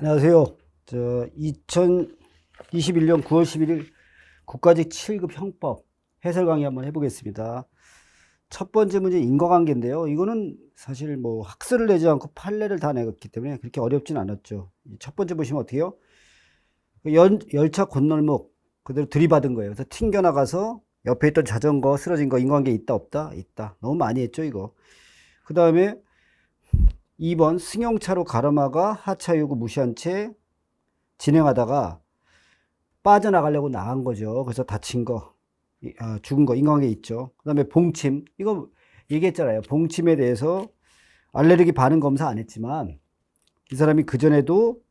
안녕하세요. 2021년 9월 11일 국가직 7급 형법 해설 강의 한번 해보겠습니다. 첫 번째 문제 인과관계인데요. 이거는 사실 뭐 학설을 내지 않고 판례를 다 내었기 때문에 그렇게 어렵진 않았죠. 첫 번째 보시면 어떻게 해요? 열차 건널목 그대로 들이받은 거예요. 그래서 튕겨나가서 옆에 있던 자전거 쓰러진 거 인과관계 있다 없다? 있다. 너무 많이 했죠 이거. 그 다음에 2번 승용차로 가로막아 하차 요구 무시한 채 진행하다가 빠져나가려고 나간 거죠. 그래서 다친 거, 죽은 거 인과관계 있죠. 그 다음에 봉침, 이거 얘기했잖아요. 봉침에 대해서 알레르기 반응 검사 안 했지만 이 사람이 그전에도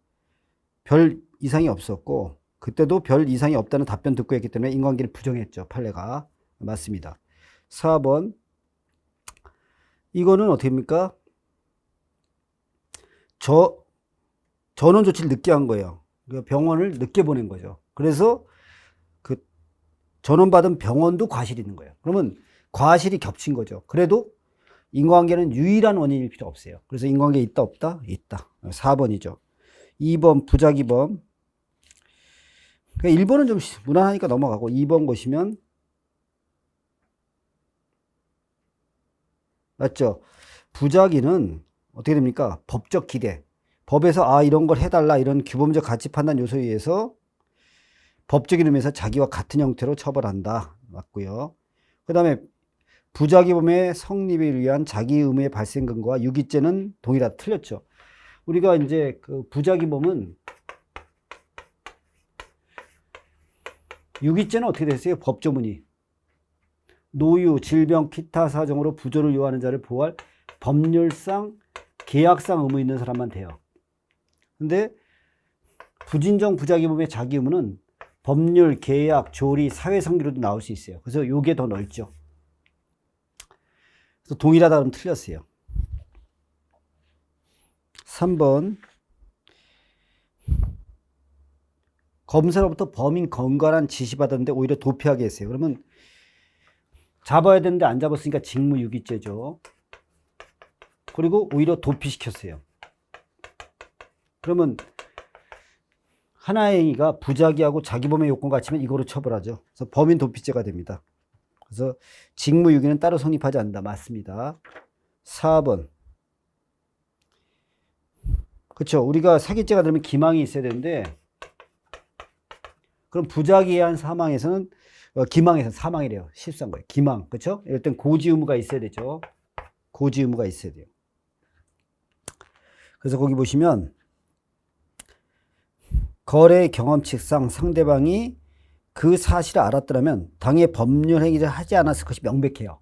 별 이상이 없었고 그때도 별 이상이 없다는 답변 듣고 했기 때문에 인과관계를 부정했죠. 판례가. 맞습니다. 4번 이거는 어떻게 합니까? 전원 조치를 늦게 한 거예요. 병원을 늦게 보낸 거죠. 그래서 그 전원받은 병원도 과실이 있는 거예요. 그러면 과실이 겹친 거죠. 그래도 인과관계는 유일한 원인일 필요 없어요. 그래서 인과관계 있다 없다? 있다. 4번이죠. 2번 부작위범. 1번은 좀 무난하니까 넘어가고 2번 보시면 맞죠? 부작위는 어떻게 됩니까? 법적 기대. 법에서 이런 걸 해달라 이런 규범적 가치 판단 요소에 의해서 법적인 의미에서 자기와 같은 형태로 처벌한다. 맞고요. 그 다음에 부작위범의 성립을 위한 자기 의무의 발생 근거와 유기죄는 동일하다. 틀렸죠. 우리가 이제 그 부작위범은 유기죄는 어떻게 됐어요? 법조문이 노유, 질병, 기타 사정으로 부조를 요하는 자를 보호할 법률상, 계약상 의무 있는 사람만 돼요. 근데 부진정 부작위범의 자기 의무는 법률, 계약, 조리, 사회성리로도 나올 수 있어요. 그래서 요게 더 넓죠. 그래서 동일하다 그러면 틀렸어요. 3번 검사로부터 범인 건강한 지시받았는데 오히려 도피하게 했어요. 그러면 잡아야 되는데 안 잡았으니까 직무유기죄죠. 그리고 오히려 도피시켰어요. 그러면 하나의 행위가 부작위하고 자기범의 요건과 같으면 이거로 처벌하죠. 그래서 범인 도피죄가 됩니다. 그래서 직무유기는 따로 성립하지 않는다. 맞습니다. 4번. 그렇죠. 우리가 사기죄가 되면 기망이 있어야 되는데 그럼 부작위에 의한 사망에서는 기망에서 사망이래요. 실수한 거예요. 기망. 그렇죠? 이럴 땐 고지 의무가 있어야 되죠. 고지 의무가 있어야 돼요. 그래서 거기 보시면 거래 경험칙상 상대방이 그 사실을 알았더라면 당의 법률 행위를 하지 않았을 것이 명백해요.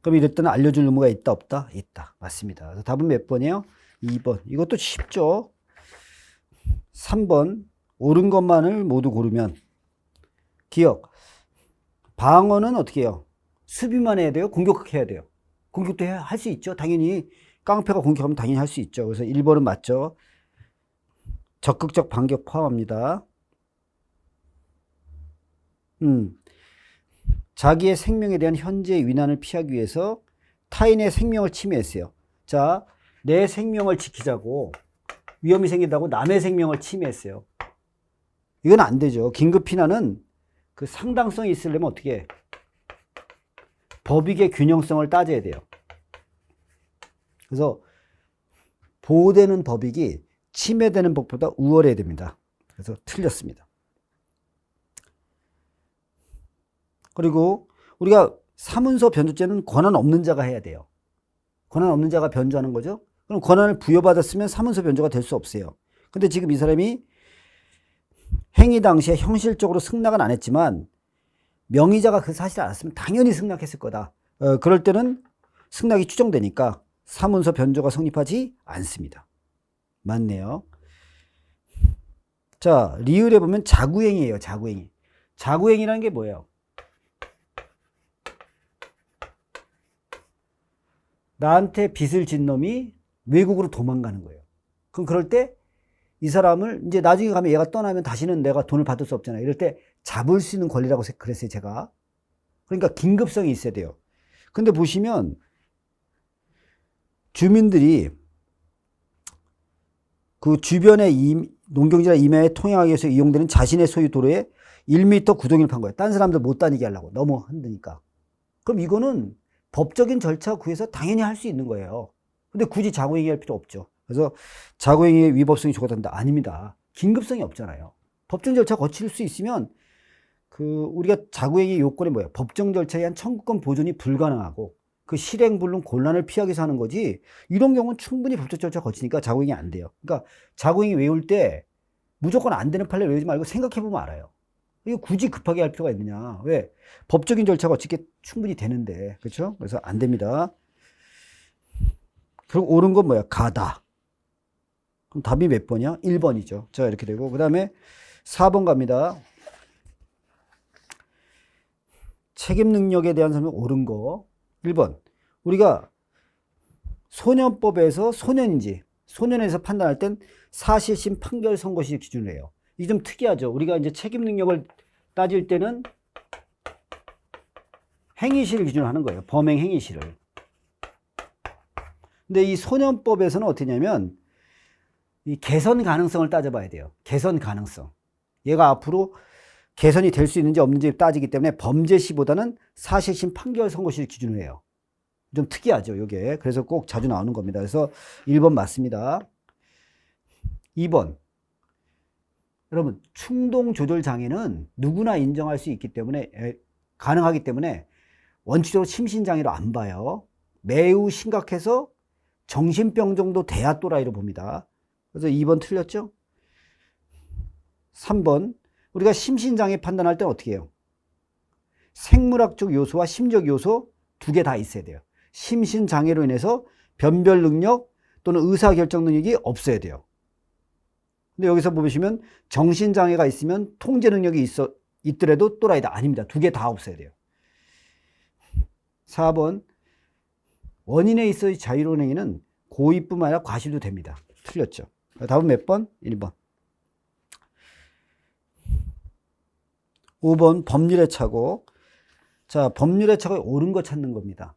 그럼 이럴 때는 알려줄 의무가 있다 없다? 있다. 맞습니다. 그래서 답은 몇 번이에요? 2번. 이것도 쉽죠. 3번 옳은 것만을 모두 고르면 기억. 방어는 어떻게 해요? 수비만 해야 돼요? 공격해야 돼요? 공격도 할 수 있죠. 당연히 깡패가 공격하면 당연히 할 수 있죠. 그래서 1번은 맞죠. 적극적 반격 포함합니다. 자기의 생명에 대한 현재의 위난을 피하기 위해서 타인의 생명을 침해했어요. 자, 내 생명을 지키자고 위험이 생긴다고 남의 생명을 침해했어요. 이건 안 되죠. 긴급 피난은 그 상당성이 있으려면 어떻게 해? 법익의 균형성을 따져야 돼요. 그래서 보호되는 법익이 침해되는 법보다 우월해야 됩니다. 그래서 틀렸습니다. 그리고 우리가 사문서 변조죄는 권한 없는 자가 해야 돼요. 권한 없는 자가 변조하는 거죠. 그럼 권한을 부여받았으면 사문서 변조가 될 수 없어요. 근데 지금 이 사람이 행위 당시에 형식적으로 승낙은 안 했지만 명의자가 그 사실을 알았으면 당연히 승낙했을 거다. 그럴 때는 승낙이 추정되니까 사문서 변조가 성립하지 않습니다. 맞네요. 자, 리을에 보면 자구행위예요. 자구행위. 자구행위라는 게 뭐예요? 나한테 빚을 진 놈이 외국으로 도망가는 거예요. 그럼 그럴 때 이 사람을 이제 나중에 가면 얘가 떠나면 다시는 내가 돈을 받을 수 없잖아요. 이럴 때 잡을 수 있는 권리라고 그랬어요, 제가. 그러니까 긴급성이 있어야 돼요. 근데 보시면 주민들이 그 주변의 농경지나 임야에 통행하기 위해서 이용되는 자신의 소유 도로에 1m 구동을 판 거예요. 딴 사람들 못 다니게 하려고. 너무 힘드니까. 그럼 이거는 법적인 절차 구해서 당연히 할 수 있는 거예요. 근데 굳이 자고행위 할 필요 없죠. 그래서 자고행위의 위법성이 적어진다. 아닙니다. 긴급성이 없잖아요. 법정 절차 거칠 수 있으면 우리가 자고행위 요건이 뭐예요? 법정 절차에 의한 청구권 보존이 불가능하고 그 실행 불능 곤란을 피하기 위해서 하는 거지, 이런 경우는 충분히 법적 절차 거치니까 자고행위 안 돼요. 그러니까 자고행위 외울 때 무조건 안 되는 판례 외우지 말고 생각해보면 알아요. 이거 굳이 급하게 할 필요가 있느냐. 왜? 법적인 절차 거치게 충분히 되는데. 그렇죠? 그래서 안 됩니다. 그리고 옳은 건 뭐야? 가다. 그럼 답이 몇 번이야? 1번이죠. 자, 이렇게 되고, 그 다음에 4번 갑니다. 책임 능력에 대한 설명 옳은 거. 1번. 우리가 소년법에서 소년에서 판단할 땐 사실심 판결 선고시 기준으로 해요. 이게 좀 특이하죠. 우리가 이제 책임 능력을 따질 때는 행위시를 기준으로 하는 거예요. 범행 행위시를. 근데 이 소년법에서는 어떠냐면 이 개선 가능성을 따져봐야 돼요. 개선 가능성. 얘가 앞으로 개선이 될 수 있는지 없는지 따지기 때문에 범죄시보다는 사실심 판결 선고시를 기준으로 해요. 좀 특이하죠, 이게. 그래서 꼭 자주 나오는 겁니다. 그래서 1번 맞습니다. 2번. 여러분, 충동 조절 장애는 누구나 인정할 수 있기 때문에, 가능하기 때문에 원칙적으로 심신장애로 안 봐요. 매우 심각해서 정신병 정도 돼야 또라이로 봅니다. 그래서 2번 틀렸죠? 3번. 우리가 심신장애 판단할 때 어떻게 해요? 생물학적 요소와 심적 요소 두 개 다 있어야 돼요. 심신장애로 인해서 변별 능력 또는 의사결정 능력이 없어야 돼요. 근데 여기서 보시면 정신장애가 있으면 통제 능력이 있더라도 또라이다. 아닙니다. 두 개 다 없어야 돼요. 4번. 원인에 있어의 자유로운 행위는 고의뿐만 아니라 과실도 됩니다. 틀렸죠. 답은 몇 번? 1번. 5번 법률의 착오. 자, 법률의 착오에 옳은 거 찾는 겁니다.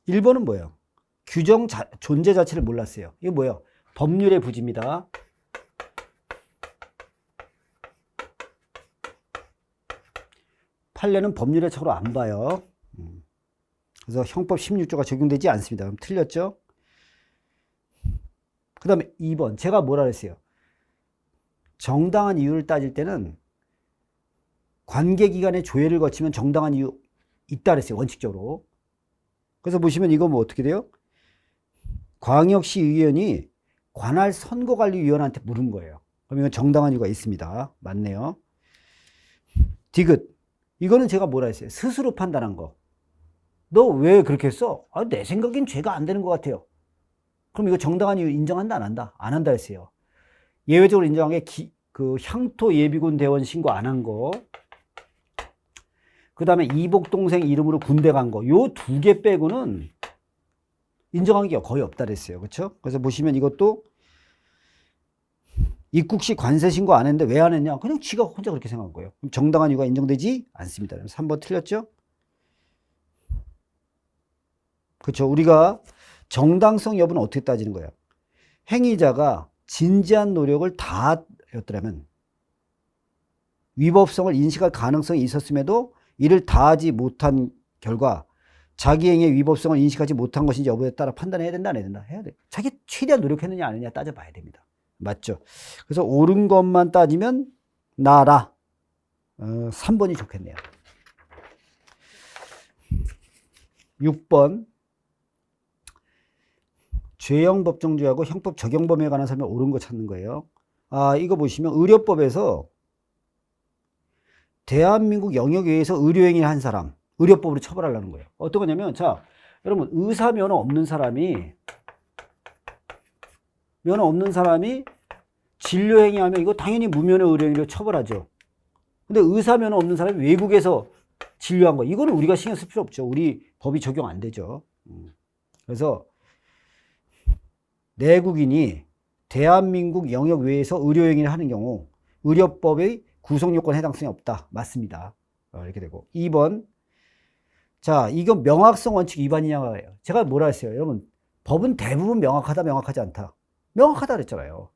1번은 뭐예요? 규정 존재 자체를 몰랐어요. 이게 뭐예요? 법률의 부지입니다. 판례는 법률의 착오로 안 봐요. 그래서 형법 16조가 적용되지 않습니다. 그럼 틀렸죠? 그 다음에 2번. 제가 뭐라 그랬어요? 정당한 이유를 따질 때는 관계기관의 조회를 거치면 정당한 이유 있다 그랬어요. 원칙적으로. 그래서 보시면 이거 뭐 어떻게 돼요? 광역시 의원이 관할 선거관리위원한테 물은 거예요. 그럼 이건 정당한 이유가 있습니다. 맞네요. 디귿. 이거는 제가 뭐라 했어요? 스스로 판단한 거. 너 왜 그렇게 했어? 아, 내 생각엔 죄가 안 되는 것 같아요. 그럼 이거 정당한 이유 인정한다, 안 한다? 안 한다 했어요. 예외적으로 인정한 게 향토 예비군 대원 신고 안 한 거. 그 다음에 이복 동생 이름으로 군대 간 거. 요 두 개 빼고는 인정한 게 거의 없다 그랬어요. 그렇죠? 그래서 보시면 이것도 입국시 관세 신고 안 했는데 왜 안 했냐? 그냥 지가 혼자 그렇게 생각한 거예요. 그럼 정당한 이유가 인정되지 않습니다. 3번 틀렸죠? 그렇죠? 우리가 정당성 여부는 어떻게 따지는 거예요? 행위자가 진지한 노력을 다했더라면 위법성을 인식할 가능성이 있었음에도 이를 다하지 못한 결과 자기 행위의 위법성을 인식하지 못한 것인지 여부에 따라 판단해야 된다, 안 해야 된다? 해야 돼. 자기 최대한 노력했느냐 안 했느냐 따져봐야 됩니다. 맞죠? 그래서 옳은 것만 따지면 나라. 3번이 좋겠네요. 6번. 죄형 법정주의하고 형법 적용 범위에 관한 설명 옳은 거 찾는 거예요. 아, 이거 보시면 의료법에서 대한민국 영역 외에서 의료행위를 한 사람, 의료법으로 처벌하려는 거예요. 어떤 거냐면, 자, 여러분, 의사 면허 없는 사람이 진료행위하면 이거 당연히 무면허 의료행위로 처벌하죠. 근데 의사 면허 없는 사람이 외국에서 진료한 거, 이거는 우리가 신경 쓸 필요 없죠. 우리 법이 적용 안 되죠. 그래서 내국인이 대한민국 영역 외에서 의료행위를 하는 경우 의료법의 구성요건 해당성이 없다. 맞습니다. 이렇게 되고 2번. 자, 이건 명확성 원칙 위반이냐고요. 제가 뭐라 했어요? 여러분, 법은 대부분 명확하다, 명확하지 않다. 명확하다 그랬잖아요.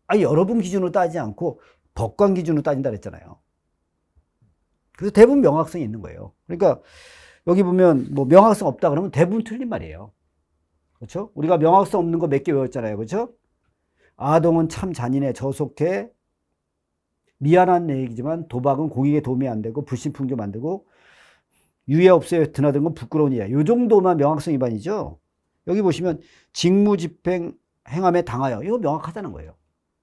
아니, 여러분 기준으로 따지지 않고 법관 기준으로 따진다 그랬잖아요. 그래서 대부분 명확성이 있는 거예요. 그러니까 여기 보면 뭐 명확성 없다 그러면 대부분 틀린 말이에요. 그렇죠? 우리가 명확성 없는 거 몇 개 외웠잖아요. 그렇죠? 아동은 참 잔인해, 저속해, 미안한 얘기지만 도박은 고객에 도움이 안 되고 불신풍조 만들고 유해 없어요 드나든 건 부끄러운 일이야. 요 정도만 명확성 위반이죠. 여기 보시면 직무집행 행함에 당하여, 이거 명확하다는 거예요.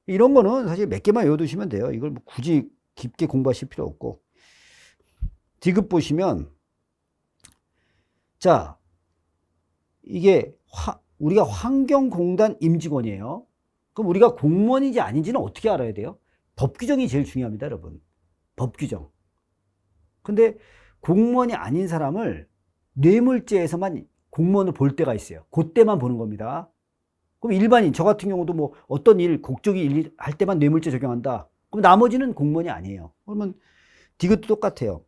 이런 거는 사실 몇 개만 외워두시면 돼요. 이걸 뭐 굳이 깊게 공부하실 필요 없고. 디귿 보시면, 자, 이게 우리가 환경공단 임직원이에요. 그럼 우리가 공무원인지 아닌지는 어떻게 알아야 돼요? 법 규정이 제일 중요합니다, 여러분. 법 규정. 근데 공무원이 아닌 사람을 뇌물죄에서만 공무원을 볼 때가 있어요. 그때만 보는 겁니다. 그럼 일반인, 저 같은 경우도 뭐 어떤 일, 곡적이 일 할 때만 뇌물죄 적용한다. 그럼 나머지는 공무원이 아니에요. 그러면 디귿도 똑같아요.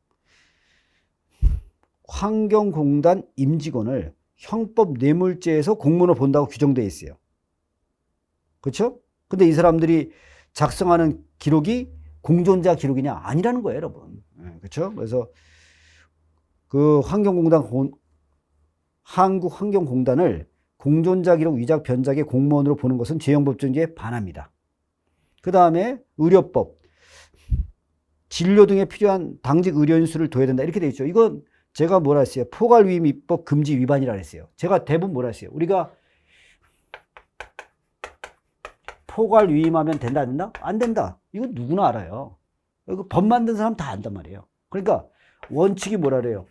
환경공단 임직원을 형법 뇌물죄에서 공무원으로 본다고 규정되어 있어요. 그렇죠? 근데 이 사람들이 작성하는 기록이 공존자 기록이냐? 아니라는 거예요, 여러분. 그렇죠? 그래서 그 한국환경공단을 공존자 기록 위작 변작의 공무원으로 보는 것은 재형법정지에 반합니다. 그 다음에 의료법, 진료 등에 필요한 당직 의료인수를 둬야 된다. 이렇게 돼 있죠. 이건 제가 뭐라 했어요? 포괄위임 입법 금지 위반이라 했어요. 제가 대부분 뭐라 했어요? 우리가 포괄위임하면 된다, 안 된다? 안 된다. 이거 누구나 알아요. 이거 법 만든 사람 다 안단 말이에요. 그러니까 원칙이 뭐라 그래요?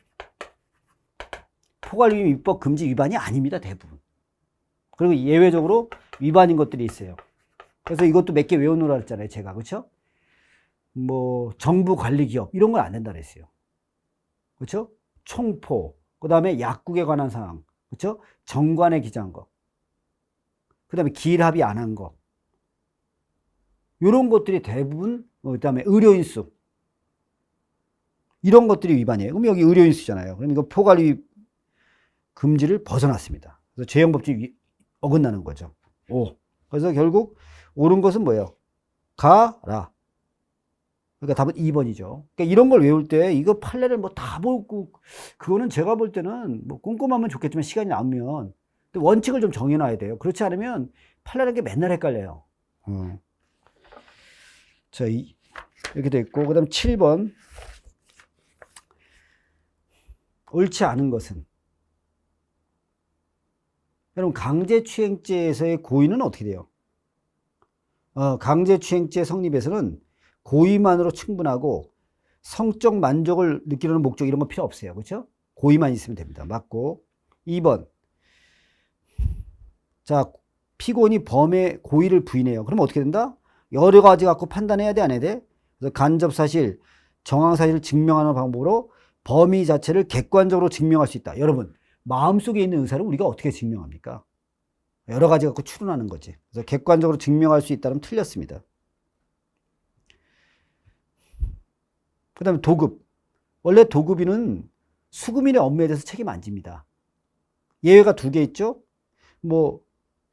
포괄위임 입법 금지 위반이 아닙니다, 대부분. 그리고 예외적으로 위반인 것들이 있어요. 그래서 이것도 몇 개 외워놓으라 했잖아요, 제가. 그렇죠? 뭐 정부 관리 기업 이런 건 안 된다 그랬어요. 그렇죠? 총포, 그 다음에 약국에 관한 사항, 그렇죠? 정관에 기재한 거, 그 다음에 기일 합의 안 한 거, 이런 것들이 대부분, 그 다음에 의료인수, 이런 것들이 위반이에요. 그럼 여기 의료인수잖아요. 그럼 이거 포괄위 금지를 벗어났습니다. 그래서 재형법칙 어긋나는 거죠. 오. 그래서 결국 옳은 것은 뭐예요? 가라. 그러니까 답은 2번이죠. 그러니까 이런 걸 외울 때 이거 판례를 뭐 다 보고, 그거는 제가 볼 때는 뭐 꼼꼼하면 좋겠지만 시간이 남으면 원칙을 좀 정해놔야 돼요. 그렇지 않으면 판례라는 게 맨날 헷갈려요. 자, 이렇게 돼 있고, 그 다음 7번. 옳지 않은 것은. 여러분, 강제추행죄에서의 고의는 어떻게 돼요? 강제추행죄 성립에서는 고의만으로 충분하고 성적 만족을 느끼려는 목적 이런 거 필요 없어요. 그렇죠? 고의만 있으면 됩니다. 맞고. 2번. 자, 피고인이 범의 고의를 부인해요. 그럼 어떻게 된다? 여러 가지 갖고 판단해야 돼, 안 해야 돼? 그래서 간접사실, 정황사실을 증명하는 방법으로 범의 자체를 객관적으로 증명할 수 있다. 여러분, 마음속에 있는 의사를 우리가 어떻게 증명합니까? 여러 가지 갖고 추론하는 거지. 그래서 객관적으로 증명할 수 있다면 틀렸습니다. 그 다음에 도급. 원래 도급인은 수금인의 업무에 대해서 책임 안 집니다. 예외가 2개 있죠? 뭐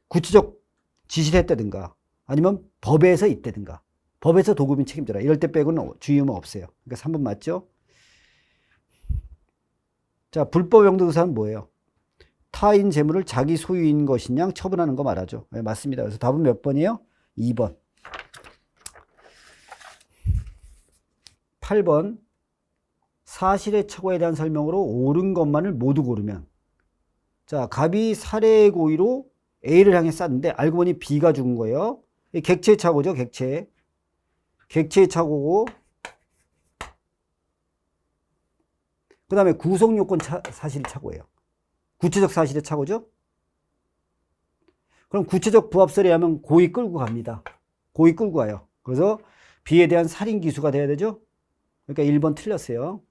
구체적 지시를 했다든가 아니면 법에서 있다든가 법에서 도급인 책임져라. 이럴 때 빼고는 주의의무 없어요. 그러니까 3번 맞죠? 자, 불법 영도의사는 뭐예요? 타인 재물을 자기 소유인 것인 양 처분하는 거 말하죠. 네, 맞습니다. 그래서 답은 몇 번이에요? 2번. 8번. 사실의 착오에 대한 설명으로 옳은 것만을 모두 고르면. 자, 갑이 살해의 고의로 A를 향해 쐈는데 알고 보니 B가 죽은 거예요. 객체의 착오죠, 객체. 객체의 착오고, 그 다음에 구속요건 사실의 착오예요. 구체적 사실의 착오죠. 그럼 구체적 부합설에 하면 고의 끌고 갑니다. 고의 끌고 가요. 그래서 B에 대한 살인 기수가 돼야 되죠. 그러니까 1번 틀렸어요.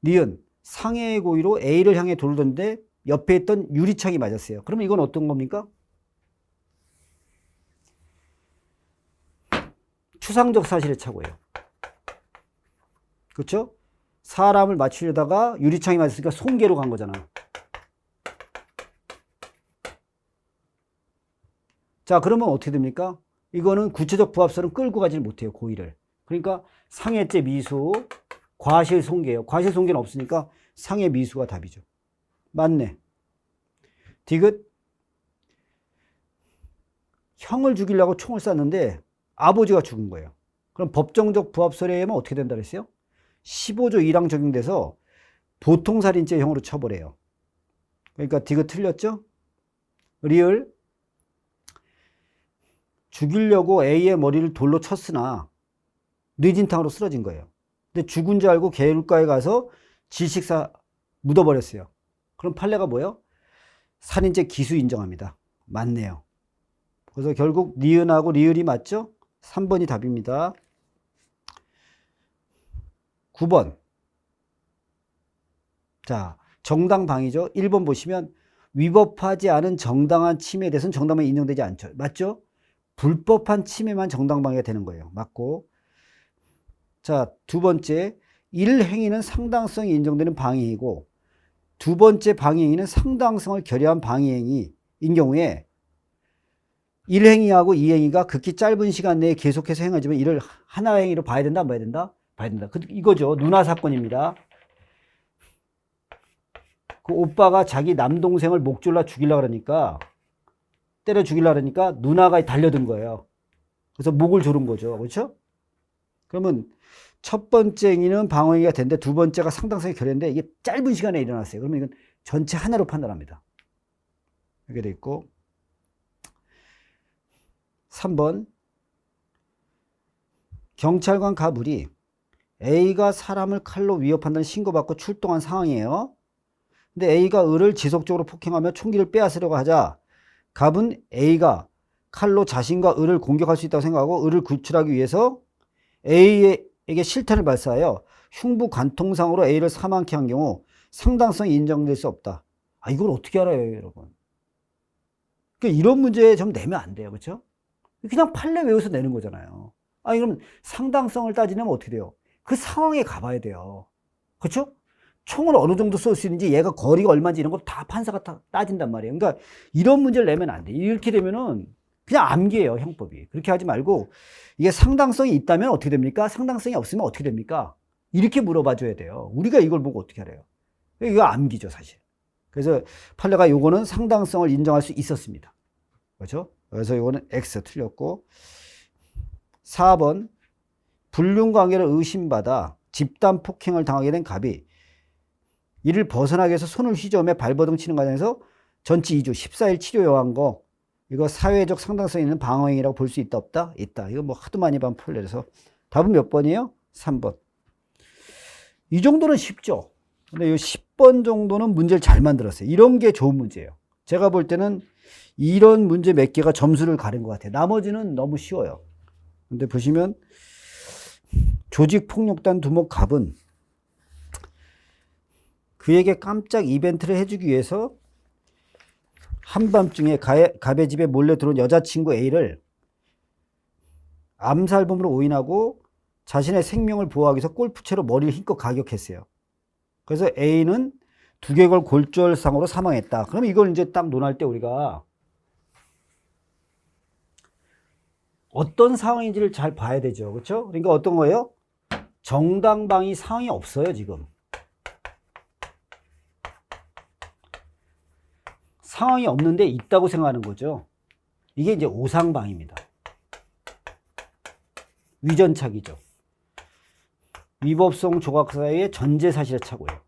니은 상해의 고의로 A를 향해 돌을 던데 옆에 있던 유리창이 맞았어요. 그러면 이건 어떤 겁니까? 추상적 사실의 착오예요. 그렇죠? 사람을 맞추려다가 유리창이 맞았으니까 손괴로 간 거잖아. 자, 그러면 어떻게 됩니까? 이거는 구체적 부합선은 끌고 가지를 못해요, 고의를. 그러니까 상해죄 미수, 과실손괴예요. 과실손괴는 없으니까 상해 미수가 답이죠. 맞네. 디귿. 형을 죽이려고 총을 쐈는데 아버지가 죽은 거예요. 그럼 법정적 부합설에 의하면 어떻게 된다 그랬어요? 15조 1항 적용돼서 보통살인죄형으로 처벌해요. 그러니까 디귿 틀렸죠? 리을. 죽이려고 A의 머리를 돌로 쳤으나 뇌진탕으로 쓰러진 거예요. 근데 죽은 줄 알고 개울가에 가서 질식사 묻어버렸어요. 그럼 판례가 뭐예요? 살인죄 기수 인정합니다. 맞네요. 그래서 결국 니은하고 리을이 맞죠? 3번이 답입니다. 9번. 자, 정당방위죠. 1번 보시면 위법하지 않은 정당한 침해에 대해서는 정당방위 인정되지 않죠. 맞죠? 불법한 침해만 정당방위가 되는 거예요. 맞고. 자, 두 번째, 1행위는 상당성이 인정되는 방위이고 두 번째 방위행위는 상당성을 결여한 방위행위인 경우에 1행위하고 2행위가 극히 짧은 시간 내에 계속해서 행하지만 이를 하나의 행위로 봐야 된다, 안 봐야 된다? 봐야 된다. 이거죠. 누나 사건입니다. 그 오빠가 자기 남동생을 목 졸라 죽이려고 그러니까, 때려 죽이려고 그러니까 누나가 달려든 거예요. 그래서 목을 조른 거죠. 그렇죠? 그러면 첫 번째 행위는 방어행위가 되는데 두 번째가 상당성이 결여인데 이게 짧은 시간에 일어났어요. 그러면 이건 전체 하나로 판단합니다. 이렇게 돼 있고. 3번. 경찰관 가불이 A가 사람을 칼로 위협한다는 신고받고 출동한 상황이에요. 근데 A가 을을 지속적으로 폭행하며 총기를 빼앗으려고 하자 갑은 A가 칼로 자신과 을을 공격할 수 있다고 생각하고 을을 구출하기 위해서 A에게 실탄을 발사하여 흉부 관통상으로 A를 사망케 한 경우 상당성이 인정될 수 없다. 아, 이걸 어떻게 알아요, 여러분? 그러니까 이런 문제 좀 내면 안 돼요. 그렇죠? 그냥 판례 외워서 내는 거잖아요. 아니, 그럼 상당성을 따지려면 어떻게 돼요? 그 상황에 가봐야 돼요. 그렇죠? 총을 어느 정도 쏠 수 있는지, 얘가 거리가 얼마인지 이런 거 다 판사가 다 따진단 말이에요. 그러니까 이런 문제를 내면 안 돼. 이렇게 되면은 그냥 암기예요, 형법이. 그렇게 하지 말고 이게 상당성이 있다면 어떻게 됩니까? 상당성이 없으면 어떻게 됩니까? 이렇게 물어봐 줘야 돼요. 우리가 이걸 보고 어떻게 알아요? 이거 암기죠, 사실. 그래서 판례가 요거는 상당성을 인정할 수 있었습니다. 그렇죠? 그래서 요거는 X 틀렸고. 4번. 불륜관계를 의심받아 집단 폭행을 당하게 된 갑이 이를 벗어나기 위해서 손을 휘저으며 발버둥 치는 과정에서 전치 2주 14일 치료 요한 거, 이거 사회적 상당성 있는 방어행위라고 볼 수 있다, 없다? 있다. 이거 뭐 하도 많이 본 판례라서. 답은 몇 번이에요? 3번. 이 정도는 쉽죠. 근데 이 10번 정도는 문제를 잘 만들었어요. 이런 게 좋은 문제예요. 제가 볼 때는 이런 문제 몇 개가 점수를 가린 것 같아요. 나머지는 너무 쉬워요. 근데 보시면 조직폭력단 두목 갑은 그에게 깜짝 이벤트를 해주기 위해서 한밤중에 갑의 집에 몰래 들어온 여자친구 A를 암살범으로 오인하고 자신의 생명을 보호하기 위해서 골프채로 머리를 힘껏 가격했어요. 그래서 A는 두개골 골절상으로 사망했다. 그럼 이걸 이제 딱 논할 때 우리가 어떤 상황인지를 잘 봐야 되죠. 그렇죠? 그러니까 어떤 거예요? 정당방위 상황이 없어요, 지금. 상황이 없는데 있다고 생각하는 거죠. 이게 이제 오상방위입니다. 위전착이죠. 위법성 조각사의 전제사실의 착오예요.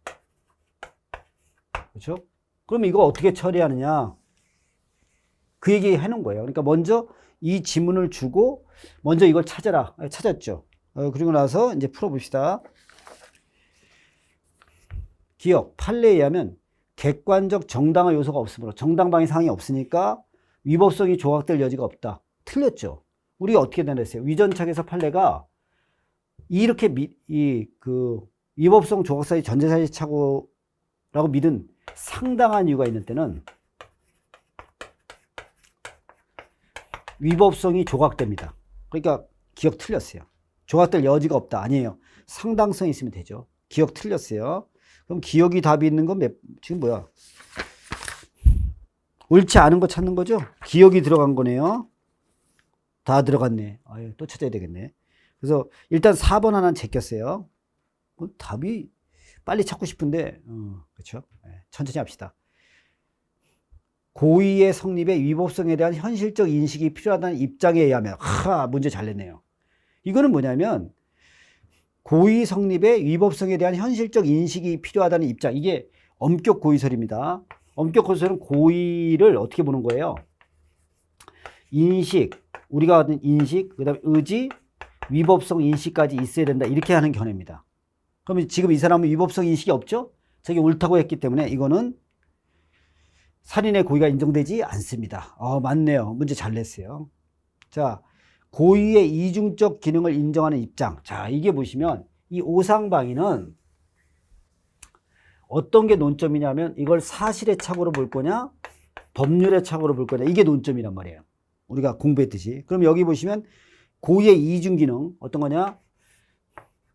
그렇죠? 그럼 이거 어떻게 처리하느냐? 그 얘기 해놓은 거예요. 그러니까 먼저 이 지문을 주고 먼저 이걸 찾아라. 찾았죠. 그리고 나서 이제 풀어봅시다. 기억, 판례에 의하면 객관적 정당한 요소가 없으므로 정당방위 사항이 없으니까 위법성이 조각될 여지가 없다. 틀렸죠. 우리가 어떻게 내렸어요? 위전착에서 판례가 이렇게 위법성 조각사의 전제사실 착오라고 믿은 상당한 이유가 있는 때는 위법성이 조각됩니다. 그러니까 기억 틀렸어요. 조각될 여지가 없다. 아니에요. 상당성이 있으면 되죠. 기억 틀렸어요. 그럼 기억이 답이 있는 건 지금 뭐야? 옳지 않은 거 찾는 거죠? 기억이 들어간 거네요. 다 들어갔네. 아유, 또 찾아야 되겠네. 그래서 일단 4번 하나는 제꼈어요. 답이 빨리 찾고 싶은데, 그렇죠? 네, 천천히 합시다. 고의의 성립의 위법성에 대한 현실적 인식이 필요하다는 입장에 의하면, 문제 잘 냈네요. 이거는 뭐냐면, 고의 성립의 위법성에 대한 현실적 인식이 필요하다는 입장. 이게 엄격 고의설입니다. 엄격 고의설은 고의를 어떻게 보는 거예요? 인식, 우리가 하는 인식, 그 다음에 의지, 위법성 인식까지 있어야 된다. 이렇게 하는 견해입니다. 그러면 지금 이 사람은 위법성 인식이 없죠? 자기 옳다고 했기 때문에 이거는 살인의 고의가 인정되지 않습니다. 맞네요. 문제 잘 냈어요. 자, 고의의 이중적 기능을 인정하는 입장. 자, 이게 보시면 이 오상방위는 어떤 게 논점이냐면 이걸 사실의 착오로 볼 거냐, 법률의 착오로 볼 거냐. 이게 논점이란 말이에요. 우리가 공부했듯이. 그럼 여기 보시면 고의의 이중 기능 어떤 거냐?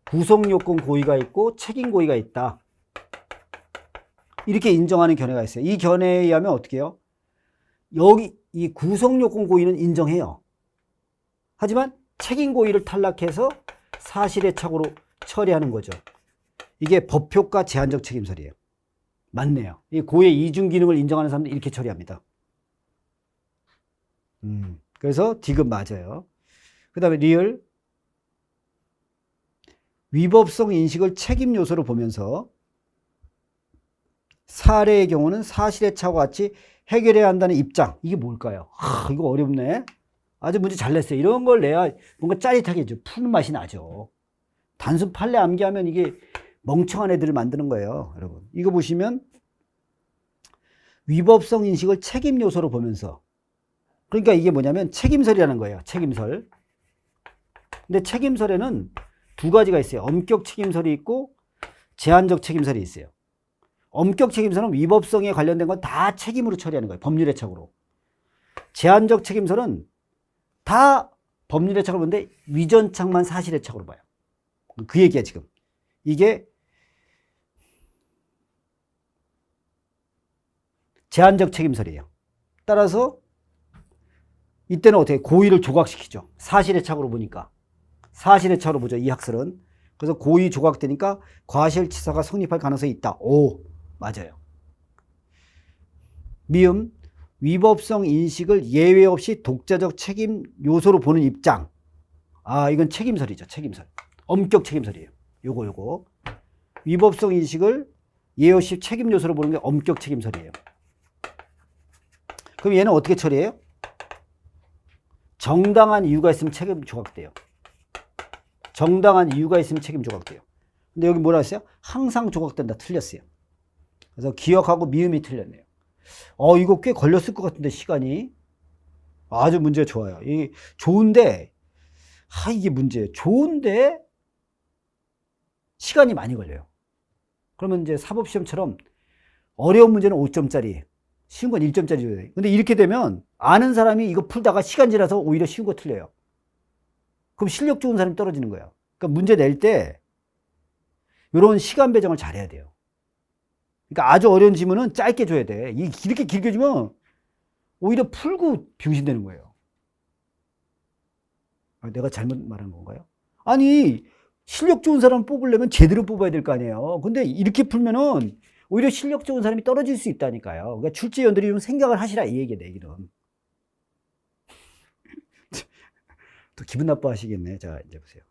구속요건 고의가 있고 책임 고의가 있다. 이렇게 인정하는 견해가 있어요. 이 견해에 의하면 어떻게 해요? 여기 이 구속요건 고의는 인정해요. 하지만 책임 고의를 탈락해서 사실의 착오로 처리하는 거죠. 이게 법효과 제한적 책임설이에요. 맞네요. 이 고의의 이중 기능을 인정하는 사람은 이렇게 처리합니다. 그래서 디귿 맞아요. 그 다음에 리을 위법성 인식을 책임 요소로 보면서 사례의 경우는 사실의 착오와 같이 해결해야 한다는 입장. 이게 뭘까요? 이거 어렵네. 아주 문제 잘 냈어요. 이런 걸 내야 뭔가 짜릿하게 푸는 맛이 나죠. 단순 판례 암기하면 이게 멍청한 애들을 만드는 거예요. 여러분. 이거 보시면 위법성 인식을 책임 요소로 보면서, 그러니까 이게 뭐냐면 책임설이라는 거예요. 책임설. 근데 책임설에는 두 가지가 있어요. 엄격 책임설이 있고 제한적 책임설이 있어요. 엄격 책임설은 위법성에 관련된 건 다 책임으로 처리하는 거예요. 법률의 착오로. 제한적 책임설은 다 법률의 착오로 보는데 위전착만 사실의 착오로 봐요. 그 얘기야 지금. 이게 제한적 책임설이에요. 따라서 이때는 어떻게 고의를 조각시키죠. 사실의 착오로 보니까. 사실의 착오로 보죠. 이 학설은. 그래서 고의 조각되니까 과실치사가 성립할 가능성이 있다. 오, 맞아요. 미음, 위법성 인식을 예외 없이 독자적 책임 요소로 보는 입장. 이건 책임설이죠. 책임설. 엄격 책임설이에요. 요거. 위법성 인식을 예외 없이 책임 요소로 보는 게 엄격 책임설이에요. 그럼 얘는 어떻게 처리해요? 정당한 이유가 있으면 책임 조각돼요. 정당한 이유가 있으면 책임 조각돼요. 근데 여기 뭐라 했어요? 항상 조각된다. 틀렸어요. 그래서 기억하고 미음이 틀렸네요. 이거 꽤 걸렸을 것 같은데 시간이. 아주 문제가 좋아요. 이 좋은데 이게 문제예요. 좋은데 시간이 많이 걸려요. 그러면 이제 사법시험처럼 어려운 문제는 5점짜리, 쉬운 건 1점짜리 줘야 돼요. 근데 이렇게 되면 아는 사람이 이거 풀다가 시간 지나서 오히려 쉬운 거 틀려요. 그럼 실력 좋은 사람이 떨어지는 거예요. 그러니까 문제 낼 때 이런 시간 배정을 잘해야 돼요. 그러니까 아주 어려운 지문은 짧게 줘야 돼. 이렇게 길게 주면 오히려 풀고 병신되는 거예요. 내가 잘못 말한 건가요? 아니, 실력 좋은 사람 뽑으려면 제대로 뽑아야 될 거 아니에요. 근데 이렇게 풀면은 오히려 실력 좋은 사람이 떨어질 수 있다니까요. 그러니까 출제위원들이 좀 생각을 하시라, 이 얘기네, 얘기는. 또 기분 나빠 하시겠네. 자, 이제 보세요.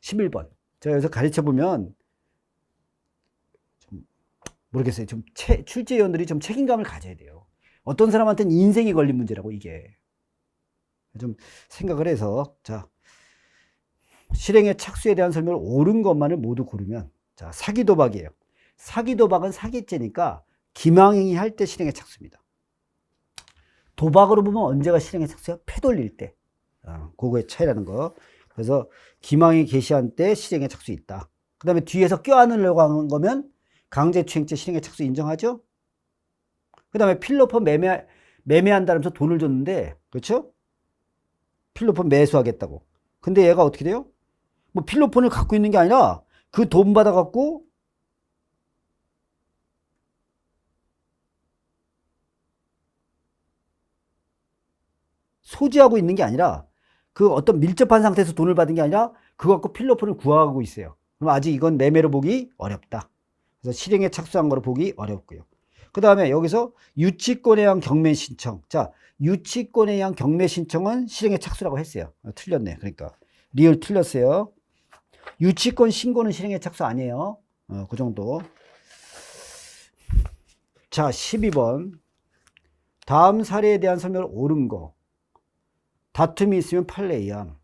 11번. 제가 여기서 가르쳐 보면 좀 모르겠어요. 좀 출제위원들이 좀 책임감을 가져야 돼요. 어떤 사람한테는 인생이 걸린 문제라고, 이게. 좀 생각을 해서, 자, 실행의 착수에 대한 설명을 옳은 것만을 모두 고르면, 자, 사기 도박이에요. 사기 도박은 사기죄니까 기망행위 할 때 실행의 착수입니다. 도박으로 보면 언제가 실행의 착수야? 패 돌릴 때. 그거의 차이라는 거. 그래서 기망행위 개시한 때 실행의 착수 있다. 그 다음에 뒤에서 껴안으려고 하는 거면 강제추행죄 실행의 착수 인정하죠? 그 다음에 필로폰 매매한다면서 돈을 줬는데, 그렇죠? 필로폰 매수하겠다고. 근데 얘가 어떻게 돼요? 뭐 필로폰을 갖고 있는 게 아니라 그 돈 받아갖고 소지하고 있는 게 아니라 그 어떤 밀접한 상태에서 돈을 받은 게 아니라 그거 갖고 필로폰을 구하고 있어요. 그럼 아직 이건 매매로 보기 어렵다. 그래서 실행에 착수한 거로 보기 어렵고요. 그 다음에 여기서 유치권에 의한 경매 신청. 자, 유치권에 의한 경매 신청은 실행에 착수라고 했어요. 틀렸네. 그러니까 리을 틀렸어요. 유치권 신고는 실행에 착수 아니에요. 그 정도. 자, 12번. 다음 사례에 대한 설명을 옳은 거. 다툼이 있으면 판례 이항.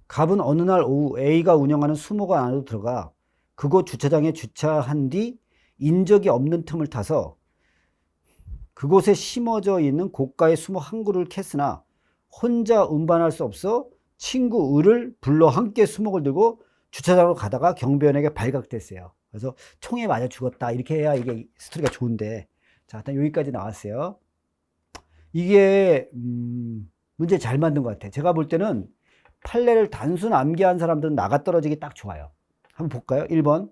갑은 어느 날 오후 A가 운영하는 수목원 안으로 들어가 그곳 주차장에 주차한 뒤 인적이 없는 틈을 타서 그곳에 심어져 있는 고가의 수목 한 그루를 캤으나 혼자 운반할 수 없어 친구 을을 불러 함께 수목을 들고 주차장으로 가다가 경비원에게 발각됐어요. 그래서 총에 맞아 죽었다. 이렇게 해야 이게 스토리가 좋은데, 자, 일단 여기까지 나왔어요. 이게 문제 잘 만든 것 같아요. 제가 볼 때는 판례를 단순 암기한 사람들은 나가 떨어지기 딱 좋아요. 한번 볼까요? 1번.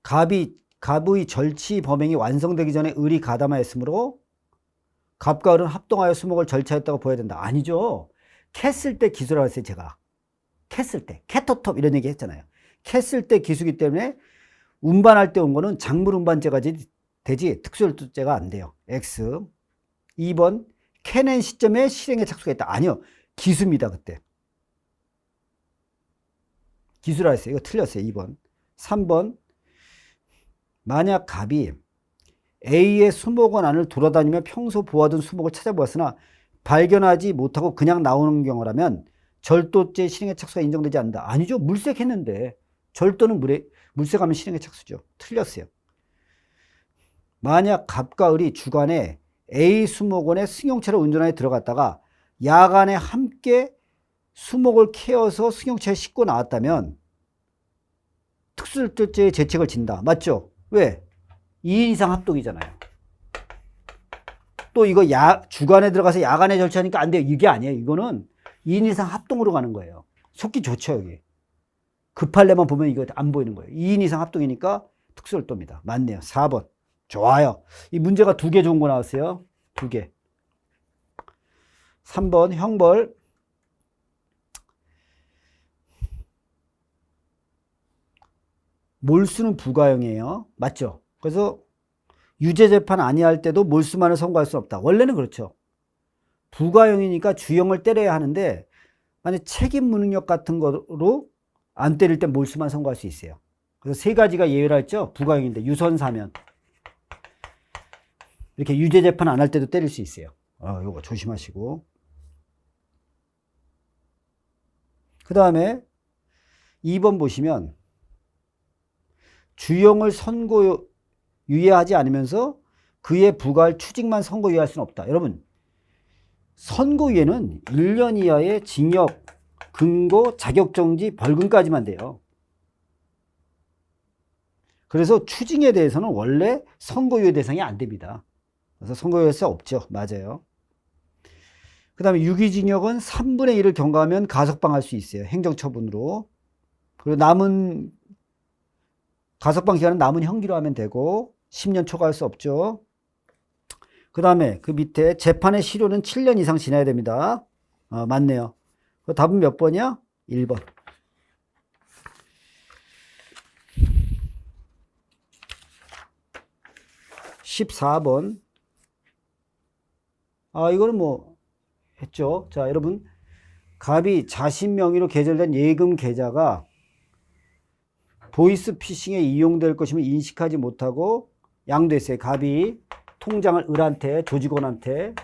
갑의 절취 범행이 완성되기 전에 을이 가담하였으므로 갑과 을은 합동하여 수목을 절취했다고 보여야 된다. 아니죠. 캤을 때 기수라고 했어요. 제가 캤을 때 캐터톱 이런 얘기 했잖아요. 캤을 때 기수기 때문에 운반할 때 온 거는 작물 운반죄가 되지 특수혈투죄가 안 돼요. X. 2번. 캐낸 시점에 실행에 착수했다. 아니요. 기수입니다. 그때 기수라 했어요. 이거 틀렸어요. 2번. 3번. 만약 갑이 A의 수목원 안을 돌아다니며 평소 보아둔 수목을 찾아보았으나 발견하지 못하고 그냥 나오는 경우라면 절도죄 실행에 착수가 인정되지 않는다. 아니죠. 물색했는데. 절도는 물색하면 실행에 착수죠. 틀렸어요. 만약 갑과 을이 주간에 A 수목원에 승용차를 운전하여 들어갔다가 야간에 함께 수목을 캐어서 승용차에 싣고 나왔다면 특수절도죄의 죄책을 진다. 맞죠? 왜? 2인 이상 합동이잖아요. 또 이거 주간에 들어가서 야간에 절차하니까 안 돼요. 이게 아니에요. 이거는 2인 이상 합동으로 가는 거예요. 속기 좋죠, 여기. 급할래만 보면 이거 안 보이는 거예요. 2인 이상 합동이니까 특수절도입니다. 맞네요. 4번. 좋아요. 이 문제가 2개 좋은 거 나왔어요. 2개. 3번 형벌. 몰수는 부가형이에요. 맞죠? 그래서 유죄재판 아니할 때도 몰수만을 선고할 수 없다. 원래는 그렇죠. 부가형이니까 주형을 때려야 하는데 만약 책임 무능력 같은 거로 안 때릴 때 몰수만 선고할 수 있어요. 그래서 3가지가 예외라 했죠. 부가형인데 유선사면 이렇게 유죄재판 안 할 때도 때릴 수 있어요. 요거 조심하시고. 그 다음에 2번 보시면 주형을 선고유예하지 않으면서 그에 부과할 추징만 선고유예할 수는 없다. 여러분, 선고유예는 1년 이하의 징역, 금고, 자격정지, 벌금까지만 돼요. 그래서 추징에 대해서는 원래 선고유예 대상이 안 됩니다. 그래서 선고유예할 수 없죠. 맞아요. 그 다음에 유기징역은 3분의 1을 경과하면 가석방할 수 있어요. 행정처분으로. 그리고 남은 가석방 기간은 남은 형기로 하면 되고 10년 초과할 수 없죠. 그 다음에 그 밑에 재판의 실효는 7년 이상 지나야 됩니다. 맞네요. 답은 몇 번이야? 1번. 14번. 이거는 뭐 했죠. 자, 여러분, 갑이 자신 명의로 개설된 예금 계좌가 보이스피싱에 이용될 것임을 인식하지 못하고 양도했어요. 갑이 통장을 을한테, 조직원한테.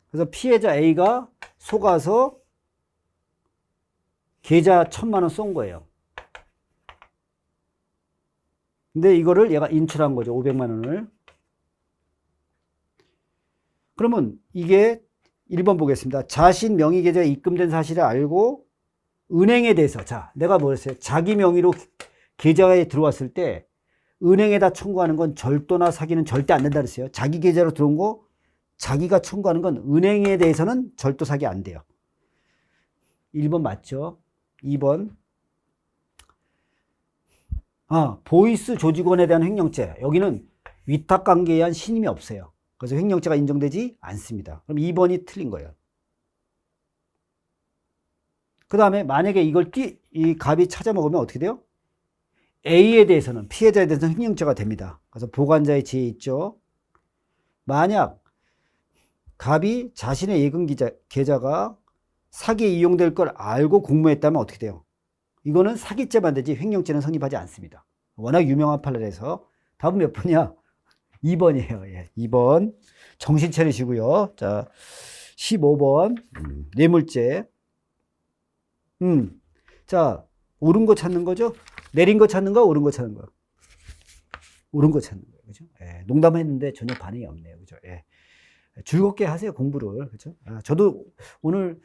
그래서 피해자 A가 속아서 계좌 1,000만 원 쏜 거예요. 근데 이거를 얘가 인출한 거죠. 500만 원을. 그러면 이게 1번 보겠습니다. 자신 명의 계좌에 입금된 사실을 알고 은행에 대해서, 자, 내가 뭐랬어요? 자기 명의로 계좌에 들어왔을 때 은행에다 청구하는 건 절도나 사기는 절대 안 된다 그랬어요. 자기 계좌로 들어온 거 자기가 청구하는 건 은행에 대해서는 절도 사기 안 돼요. 1번 맞죠? 2번. 보이스 조직원에 대한 횡령죄. 여기는 위탁관계에 의한 신임이 없어요. 그래서 횡령죄가 인정되지 않습니다. 그럼 2번이 틀린 거예요. 그 다음에 만약에 이 갑이 찾아먹으면 어떻게 돼요? A에 대해서는, 피해자에 대해서는 횡령죄가 됩니다. 그래서 보관자의 지혜 있죠. 만약 갑이 자신의 예금 계좌가 사기에 이용될 걸 알고 공모했다면 어떻게 돼요? 이거는 사기죄만 되지 횡령죄는 성립하지 않습니다. 워낙 유명한 판례라서. 답은 몇 번이야? 2번이에요. 예, 2번. 정신 차리시고요. 자, 15번. 뇌물죄. 자, 옳은 거 찾는 거죠? 내린 거 찾는 거, 옳은 거 찾는 거? 옳은 거 찾는 거예요. 그죠? 예, 농담했는데 전혀 반응이 없네요. 그죠? 예. 즐겁게 하세요, 공부를. 그죠? 아, 저도 오늘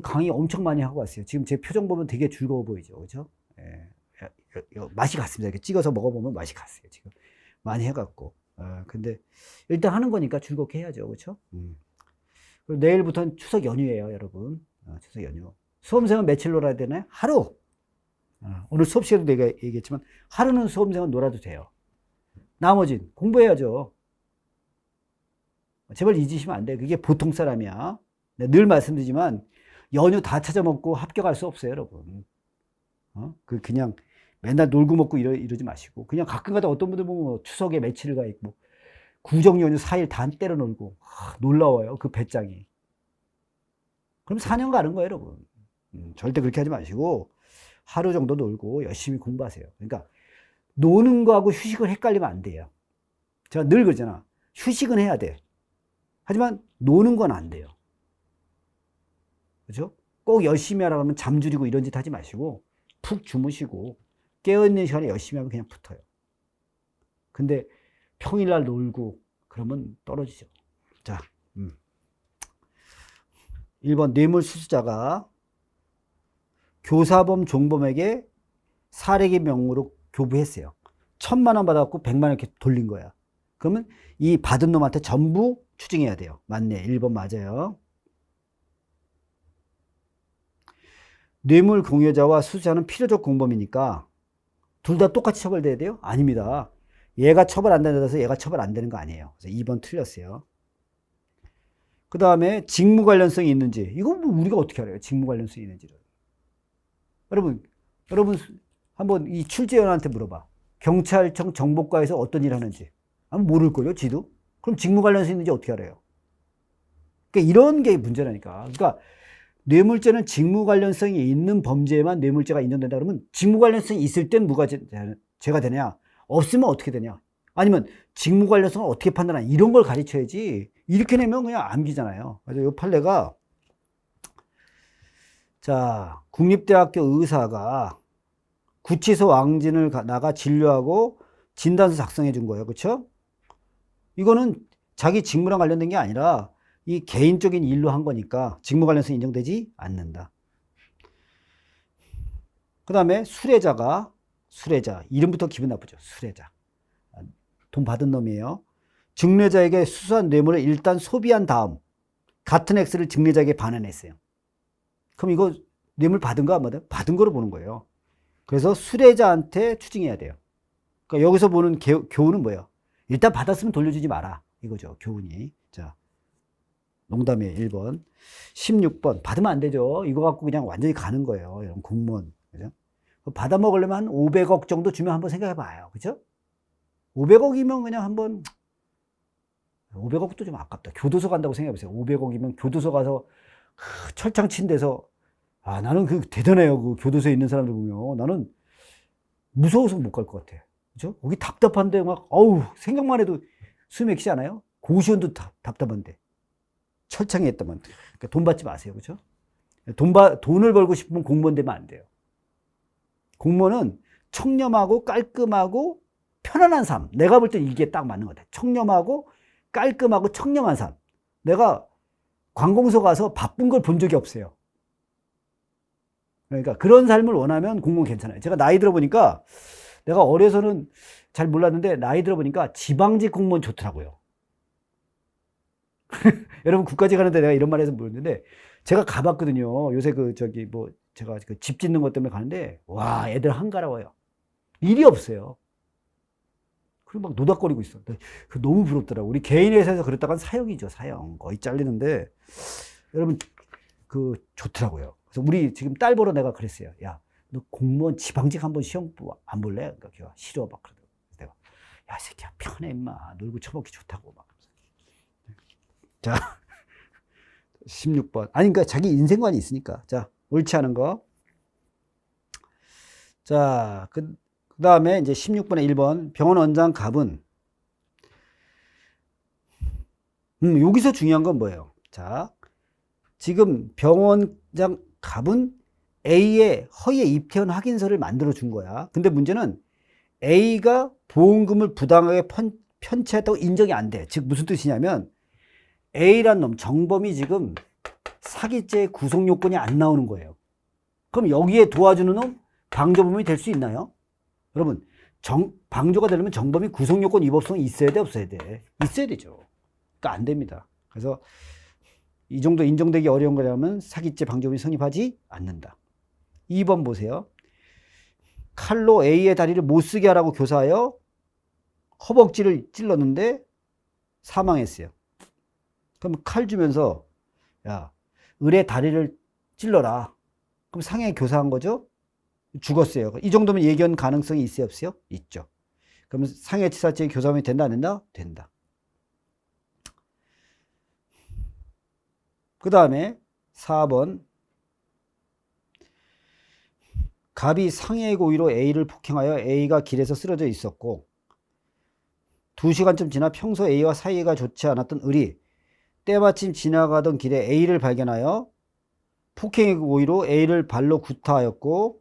강의 엄청 많이 하고 왔어요. 지금 제 표정 보면 되게 즐거워 보이죠. 그죠? 예. 맛이 갔습니다. 이렇게 찍어서 먹어보면 맛이 갔어요. 지금 많이 해갖고. 근데 일단 하는 거니까 즐겁게 해야죠. 그렇죠? 그리고 내일부터는 추석 연휴예요, 여러분. 추석 연휴. 수험생은 며칠 놀아야 되나요? 하루. 오늘 수업 시간에도 내가 얘기했지만 하루는 수험생은 놀아도 돼요. 나머지는 공부해야죠. 제발 잊으시면 안 돼요. 그게 보통 사람이야. 늘 말씀드리지만 연휴 다 찾아먹고 합격할 수 없어요, 여러분. 그냥 맨날 놀고 먹고 이러지 마시고 그냥 가끔가다 어떤 분들 보면 뭐 추석에 며칠을 가 있고 구정 연휴 4일 다 때려 놀고 놀라워요, 그 배짱이. 그럼 4년 가는 거예요, 여러분. 절대 그렇게 하지 마시고 하루 정도 놀고 열심히 공부하세요. 그러니까 노는 거하고 휴식을 헷갈리면 안 돼요. 제가 늘 그러잖아. 휴식은 해야 돼. 하지만 노는 건 안 돼요. 그렇죠? 꼭 열심히 하라 그러면 잠 줄이고 이런 짓 하지 마시고 푹 주무시고 깨어있는 시간에 열심히 하면 그냥 붙어요. 근데 평일날 놀고 그러면 떨어지죠. 자, 1번 뇌물수수자가 교사범 종범에게 사례기 명목으로 교부했어요. 1,000만 원 받아갖고 100만 원 이렇게 돌린 거야. 그러면 이 받은 놈한테 전부 추징해야 돼요. 맞네. 1번 맞아요. 뇌물 공여자와 수수자는 필요적 공범이니까 둘 다 똑같이 처벌돼야 돼요? 아닙니다. 얘가 처벌 안 된다서 얘가 처벌 안 되는 거 아니에요. 그래서 2번 틀렸어요. 그 다음에 직무 관련성이 있는지. 이건 뭐 우리가 어떻게 알아요? 직무 관련성이 있는지를. 여러분 한번 이 출제위원한테 물어봐. 경찰청 정보과에서 어떤 일을 하는지. 아마 모를걸요, 지도? 그럼 직무 관련성이 있는지 어떻게 알아요? 그러니까 이런 게 문제라니까. 그러니까 뇌물죄는 직무 관련성이 있는 범죄에만 뇌물죄가 인정된다 그러면 직무 관련성이 있을 땐 뭐가 죄가 되냐? 없으면 어떻게 되냐? 아니면 직무 관련성을 어떻게 판단하냐? 이런 걸 가르쳐야지. 이렇게 내면 그냥 암기잖아요. 그래서 이 판례가 자, 국립대학교 의사가 구치소 왕진을 나가 진료하고 진단서 작성해 준 거예요. 그렇죠? 이거는 자기 직무랑 관련된 게 아니라 이 개인적인 일로 한 거니까 직무 관련성이 인정되지 않는다. 그 다음에 수뢰자, 이름부터 기분 나쁘죠. 수뢰자. 돈 받은 놈이에요. 증례자에게 수수한 뇌물을 일단 소비한 다음 같은 액수를 증례자에게 반환했어요. 그럼 이거 뇌물 받은 거 안 받아요? 받은 거로 보는 거예요. 그래서 수뢰자한테 추징해야 돼요. 그러니까 여기서 보는 교훈은 뭐예요? 일단 받았으면 돌려주지 마라. 이거죠. 교훈이. 자, 농담이에요. 1번. 16번. 받으면 안 되죠. 이거 갖고 그냥 완전히 가는 거예요. 이런 공무원. 그죠? 받아 먹으려면 한 500억 정도 주면 한번 생각해 봐요. 그죠? 500억이면 그냥 한번 500억도 좀 아깝다. 교도소 간다고 생각해 보세요. 500억이면 교도소 가서 철창 친 데서 나는 그 대단해요. 그 교도소에 있는 사람들 보면 나는 무서워서 못 갈 것 같아. 그죠? 거기 답답한데 막 생각만 해도 숨이 막히지 않아요? 고시원도 답답한데 철창에 있다만. 그러니까 돈 받지 마세요. 그죠? 돈을 벌고 싶으면 공무원 되면 안 돼요. 공무원은 청렴하고 깔끔하고 편안한 삶. 내가 볼 땐 이게 딱 맞는 것 같아. 청렴하고 깔끔하고 청렴한 삶. 내가 관공서 가서 바쁜 걸 본 적이 없어요. 그러니까 그런 삶을 원하면 공무원 괜찮아요. 제가 나이 들어보니까 내가 어려서는 잘 몰랐는데 나이 들어보니까 지방직 공무원 좋더라고요. 여러분 국가직 하는데 내가 이런 말 해서 모르는데 제가 가봤거든요. 요새 제가 그 집 짓는 것 때문에 가는데 와 애들 한가로워요. 일이 없어요. 그리고 막 노닥거리고 있어. 너무 부럽더라고. 우리 개인 회사에서 그랬다간 사형이죠, 사형. 거의 잘리는데, 여러분, 좋더라고요. 그래서 우리 지금 딸 보러 내가 그랬어요. 야, 너 공무원 지방직 한번 시험 안 볼래? 그러니까 걔가 싫어, 막 그러더라고. 내가, 야, 이 새끼야, 편해, 임마. 놀고 처먹기 좋다고. 막. 자, 16번. 아니, 그러니까 자기 인생관이 있으니까. 자, 옳지 않은 거. 자, 그 다음에 이제 16번에 1번. 병원 원장 갑은. 여기서 중요한 건 뭐예요? 자, 지금 병원장 갑은 A의 허위의 입퇴원 확인서를 만들어 준 거야. 근데 문제는 A가 보험금을 부당하게 편취했다고 인정이 안 돼. 즉, 무슨 뜻이냐면, A란 놈, 정범이 지금 사기죄 구속 요건이 안 나오는 거예요. 그럼 여기에 도와주는 놈, 방조범이 될 수 있나요? 여러분, 방조가 되려면 정범이 구속 요건 위법성이 있어야 돼, 없어야 돼? 있어야 되죠. 그러니까 안 됩니다. 그래서 이 정도 인정되기 어려운 거라면 사기죄 방조범이 성립하지 않는다. 2번 보세요. 칼로 A의 다리를 못 쓰게 하라고 교사하여 허벅지를 찔렀는데 사망했어요. 그럼 칼 주면서 야, 을의 다리를 찔러라. 그럼 상해 교사한 거죠? 죽었어요. 이 정도면 예견 가능성이 있어요, 없어요? 있죠. 그러면 상해치사죄 교사범이 된다, 안 된다? 된다. 그 다음에 4번. 갑이 상해 고의로 A를 폭행하여 A가 길에서 쓰러져 있었고 2시간쯤 지나 평소 A와 사이가 좋지 않았던 을이 때마침 지나가던 길에 A를 발견하여 폭행의 고의로 A를 발로 구타하였고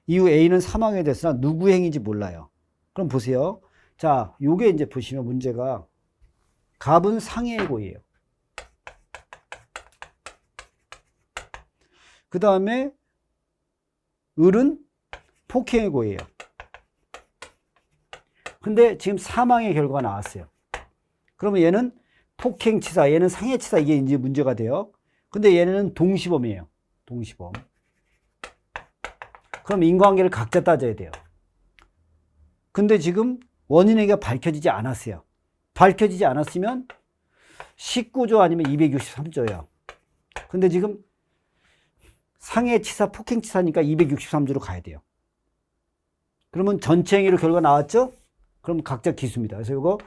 이후 A는 사망에 됐으나 누구 행위인지 몰라요. 그럼 보세요. 자, 요게 이제 보시면 문제가 갑은 상해의 고의예요. 그 다음에 을은 폭행의 고의예요. 근데 지금 사망의 결과가 나왔어요. 그러면 얘는 폭행치사, 얘는 상해치사, 이게 이제 문제가 돼요. 근데 얘는 동시범이에요. 동시범. 그럼 인과관계를 각자 따져야 돼요. 근데 지금 원인에게 밝혀지지 않았어요. 밝혀지지 않았으면 19조 아니면 263조예요. 근데 지금 상해치사, 폭행치사니까 263조로 가야 돼요. 그러면 전체 행위로 결과 나왔죠? 그럼 각자 기수입니다. 그래서 이거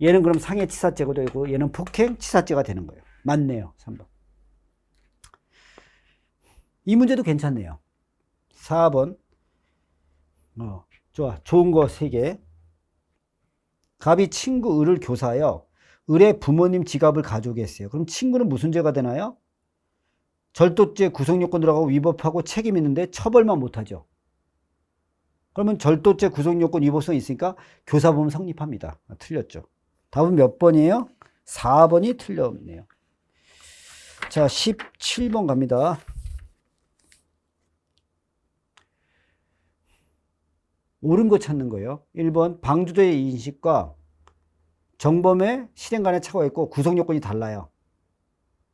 얘는 그럼 상해치사죄가 되고 얘는 폭행치사죄가 되는 거예요. 맞네요. 3번. 이 문제도 괜찮네요. 4번. 좋아. 좋은 거 3개. 갑이 친구 을을 교사하여 을의 부모님 지갑을 가져오게 했어요. 그럼 친구는 무슨 죄가 되나요? 절도죄 구속요건 들어가고 위법하고 책임 있는데 처벌만 못하죠. 그러면 절도죄 구속요건 위법성이 있으니까 교사범 성립합니다. 틀렸죠. 답은 몇 번이에요? 4번이 틀렸네요. 자, 17번 갑니다. 옳은 거 찾는 거예요. 1번 방조죄의 인식과 정범의 실행 간의 차이가 있고 구성 요건이 달라요.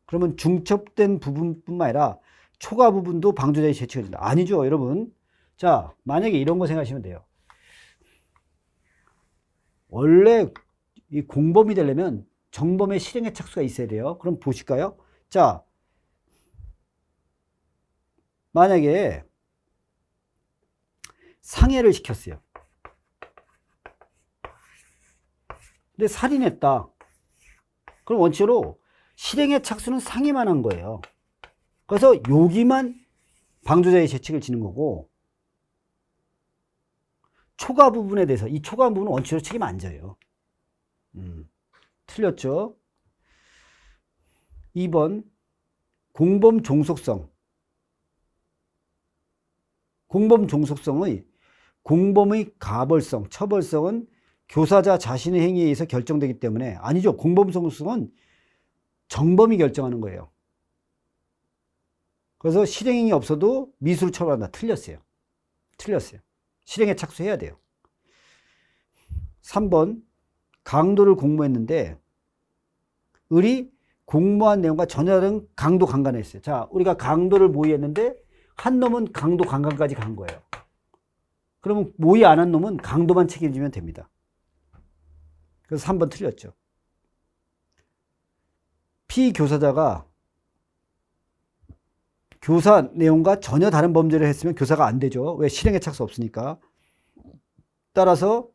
그러면 중첩된 부분뿐만 아니라 초과 부분도 방조죄의 제치가 된다. 아니죠, 여러분. 자, 만약에 이런 거 생각하시면 돼요. 원래 이 공범이 되려면 정범의 실행의 착수가 있어야 돼요. 그럼 보실까요? 자, 만약에 상해를 시켰어요. 근데 살인했다. 그럼 원칙으로 실행의 착수는 상해만 한 거예요. 그래서 여기만 방조자의 죄책을 지는 거고 초과 부분에 대해서 이 초과 부분은 원칙으로 책임 안 져요. 틀렸죠? 2번 공범 종속성. 공범 종속성의 공범의 가벌성, 처벌성은 교사자 자신의 행위에 의해서 결정되기 때문에 아니죠. 공범 종속성은 정범이 결정하는 거예요. 그래서 실행이 없어도 미수를 처벌한다. 틀렸어요. 틀렸어요. 실행에 착수해야 돼요. 3번 강도를 공모했는데 을이 공모한 내용과 전혀 다른 강도 강간을 했어요. 자, 우리가 강도를 모의했는데 한 놈은 강도 강간까지 간 거예요. 그러면 모의 안 한 놈은 강도만 책임지면 됩니다. 그래서 3번 틀렸죠. 피교사자가 교사 내용과 전혀 다른 범죄를 했으면 교사가 안 되죠. 왜? 실행에 착수 없으니까. 따라서